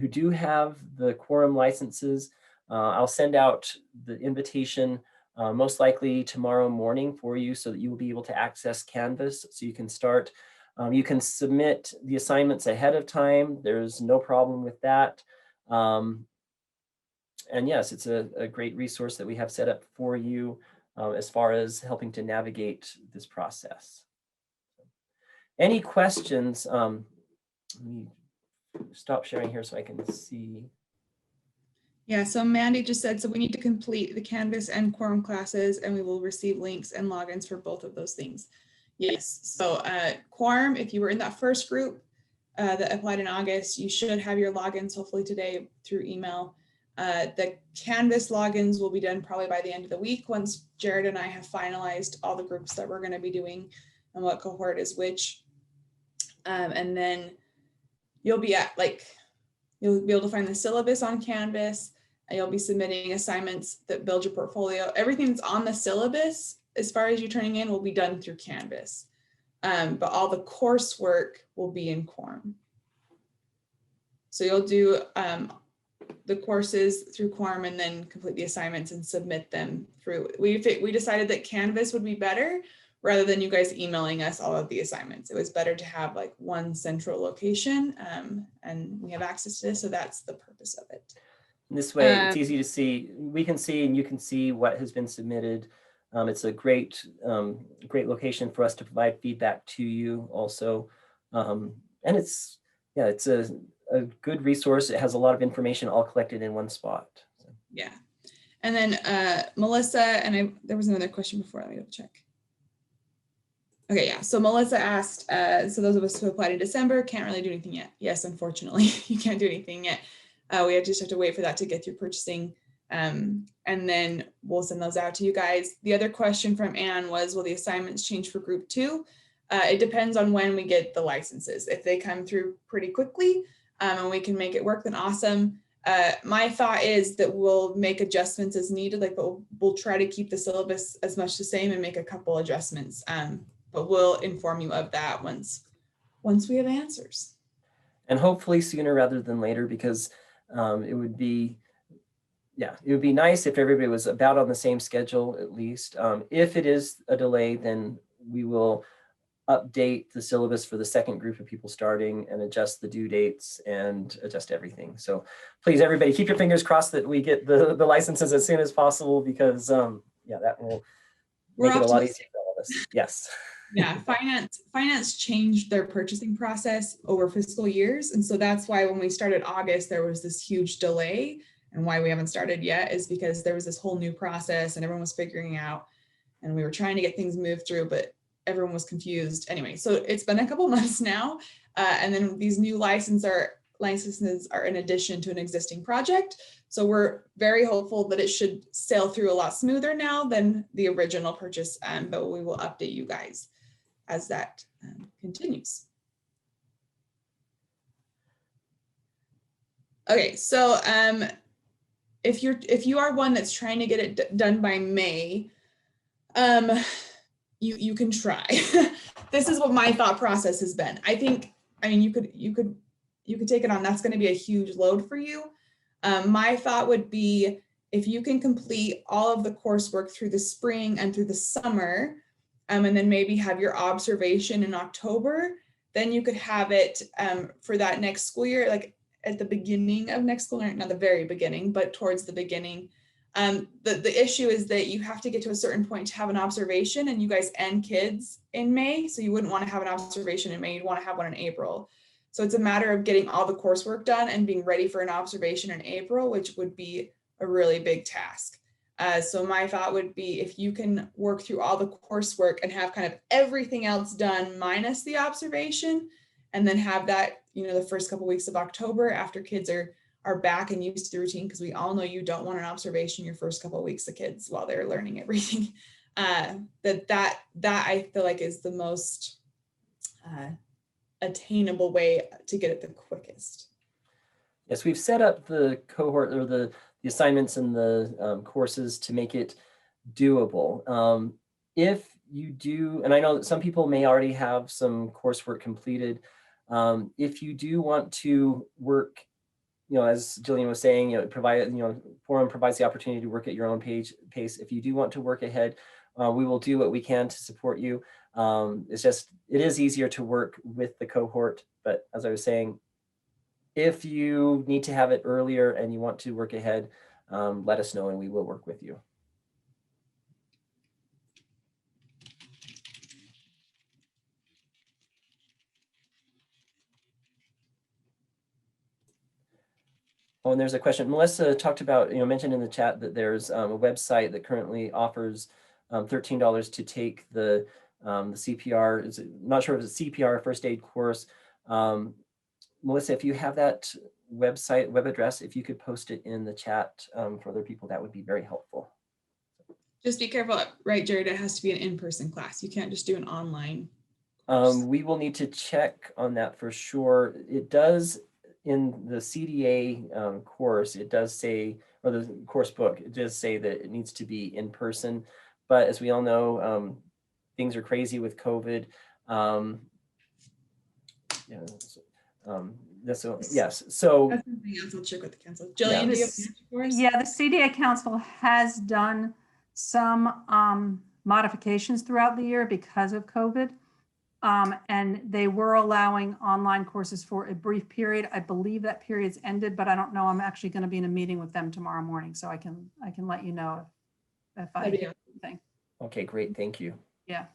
do have the Quorum licenses, I'll send out the invitation most likely tomorrow morning for you so that you will be able to access Canvas so you can start. You can submit the assignments ahead of time. There's no problem with that. And yes, it's a great resource that we have set up for you as far as helping to navigate this process. Any questions? Let me stop sharing here so I can see. Yeah, so Mandy just said, so we need to complete the Canvas and Quorum classes and we will receive links and logins for both of those things. Yes, so Quorum, if you were in that first group that applied in August, you should have your logins hopefully today through email. The Canvas logins will be done probably by the end of the week once Jared and I have finalized all the groups that we're going to be doing and what cohort is which. And then you'll be you'll be able to find the syllabus on Canvas, and you'll be submitting assignments that build your portfolio. Everything that's on the syllabus, as far as you turning in, will be done through Canvas. But all the coursework will be in Quorum. So you'll do the courses through Quorum and then complete the assignments and submit them through. We decided that Canvas would be better rather than you guys emailing us all of the assignments. It was better to have like one central location and we have access to this. So that's the purpose of it. This way, it's easy to see. We can see and you can see what has been submitted. It's a great location for us to provide feedback to you also. And it's a good resource. It has a lot of information all collected in one spot. So. Yeah. And then Melissa, and there was another question before, let me double check. Okay, yeah, so Melissa asked, so those of us who applied in December can't really do anything yet. Yes, unfortunately, you can't do anything yet. We just have to wait for that to get through purchasing. And then we'll send those out to you guys. The other question from Anne was, will the assignments change for group 2? It depends on when we get the licenses. If they come through pretty quickly and we can make it work, then awesome. My thought is that we'll make adjustments as needed, but we'll try to keep the syllabus as much the same and make a couple adjustments. But we'll inform you of that once we have answers. And hopefully sooner rather than later, because it would be nice if everybody was about on the same schedule at least. If it is a delay, then we will update the syllabus for the second group of people starting and adjust the due dates and adjust everything. So please, everybody, keep your fingers crossed that we get the licenses as soon as possible, because that will make it a lot easier for all of us. Yes. Yeah, finance changed their purchasing process over fiscal years. And so that's why when we started August, there was this huge delay. And why we haven't started yet is because there was this whole new process and everyone was figuring out, and we were trying to get things moved through, but everyone was confused. Anyway, so it's been a couple months now. And then these new licenses are in addition to an existing project. So we're very hopeful that it should sail through a lot smoother now than the original purchase, but we will update you guys as that continues. Okay, so if you are one that's trying to get it done by May, you can try. This is what my thought process has been. You could take it on. That's going to be a huge load for you. My thought would be, if you can complete all of the coursework through the spring and through the summer, and then maybe have your observation in October, then you could have it for that next school year, like at the beginning of next school year, not the very beginning, but towards the beginning. The issue is that you have to get to a certain point to have an observation, and you guys end kids in May. So you wouldn't want to have an observation in May, you'd want to have one in April. So it's a matter of getting all the coursework done and being ready for an observation in April, which would be a really big task. So my thought would be, if you can work through all the coursework and have kind of everything else done minus the observation, and then have that, the first couple weeks of October after kids are back and used to the routine, because we all know you don't want an observation your first couple of weeks of kids while they're learning everything. That I feel like is the most attainable way to get it the quickest. Yes, we've set up the cohort, or the assignments and the courses to make it doable. If you do, and I know that some people may already have some coursework completed, if you do want to work, as Jillian was saying, Quorum provides the opportunity to work at your own pace. If you do want to work ahead, we will do what we can to support you. It is easier to work with the cohort, but as I was saying, if you need to have it earlier and you want to work ahead, let us know and we will work with you. Oh, and there's a question. Melissa talked about, mentioned in the chat that there's a website that currently offers $13 to take the CPR. Not sure if it's a CPR first aid course. Melissa, if you have that website, web address, if you could post it in the chat for other people, that would be very helpful. Just be careful, right, Jared? It has to be an in-person class. You can't just do an online. We will need to check on that for sure. It does in the CDA course, it does say, or the course book, it does say that it needs to be in person. But as we all know, things are crazy with COVID. Yes. So That's something else. I'll check with the council. Jillian, do you have an answer for us? Yeah, the CDA Council has done some modifications throughout the year because of COVID. And they were allowing online courses for a brief period. I believe that period's ended, but I don't know. I'm actually going to be in a meeting with them tomorrow morning, so I can let you know if I do anything. Okay, great. Thank you. Yeah.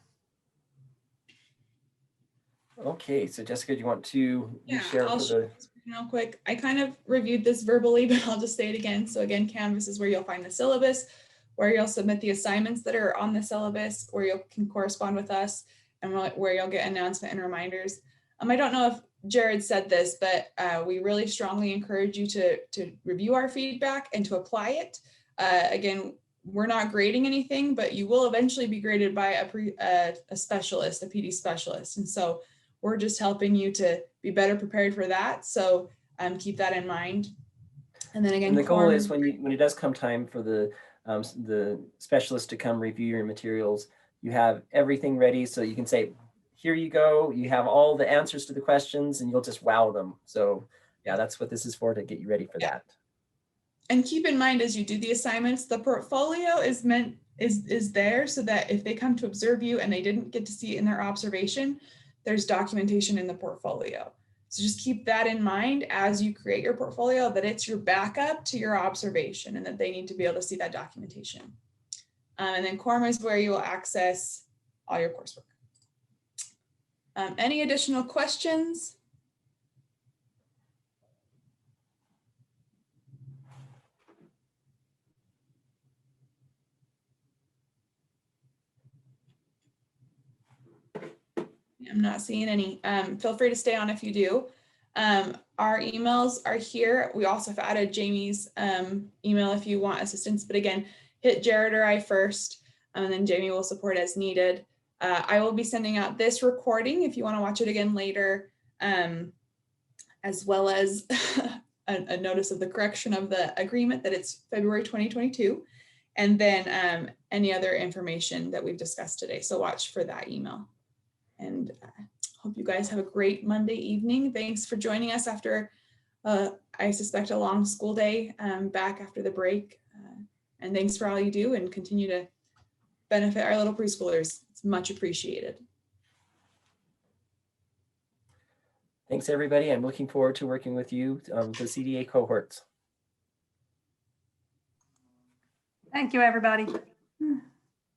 Okay, so Jessica, do you want to share I'll for share the this real quick. I kind of reviewed this verbally, but I'll just say it again. So again, Canvas is where you'll find the syllabus, where you'll submit the assignments that are on the syllabus, where you can correspond with us, and where you'll get announcement and reminders. I don't know if Jared said this, but we really strongly encourage you to review our feedback and to apply it. Again, we're not grading anything, but you will eventually be graded by a specialist, a PD specialist. And so we're just helping you to be better prepared for that. So keep that in mind. And then again, and the goal is when it does come time for the specialist to come review your materials, you have everything ready so you can say, here you go, you have all the answers to the questions and you'll just wow them. So yeah, that's what this is for, to get you ready for that. And keep in mind, as you do the assignments, the portfolio is there so that if they come to observe you and they didn't get to see it in their observation, there's documentation in the portfolio. So just keep that in mind as you create your portfolio, that it's your backup to your observation and that they need to be able to see that documentation. And then Quorum is where you will access all your coursework. Any additional questions? I'm not seeing any. Feel free to stay on if you do. Our emails are here. We also have added Jamie's email if you want assistance, but again, hit Jared or I first, and then Jamie will support as needed. I will be sending out this recording if you want to watch it again later, as well as a notice of the correction of the agreement that it's February 2022, and then any other information that we've discussed today. So watch for that email. And hope you guys have a great Monday evening. Thanks for joining us after, I suspect, a long school day back after the break. And thanks for all you do and continue to benefit our little preschoolers. It's much appreciated. Thanks, everybody. I'm looking forward to working with you, the CDA cohorts. Thank you, everybody.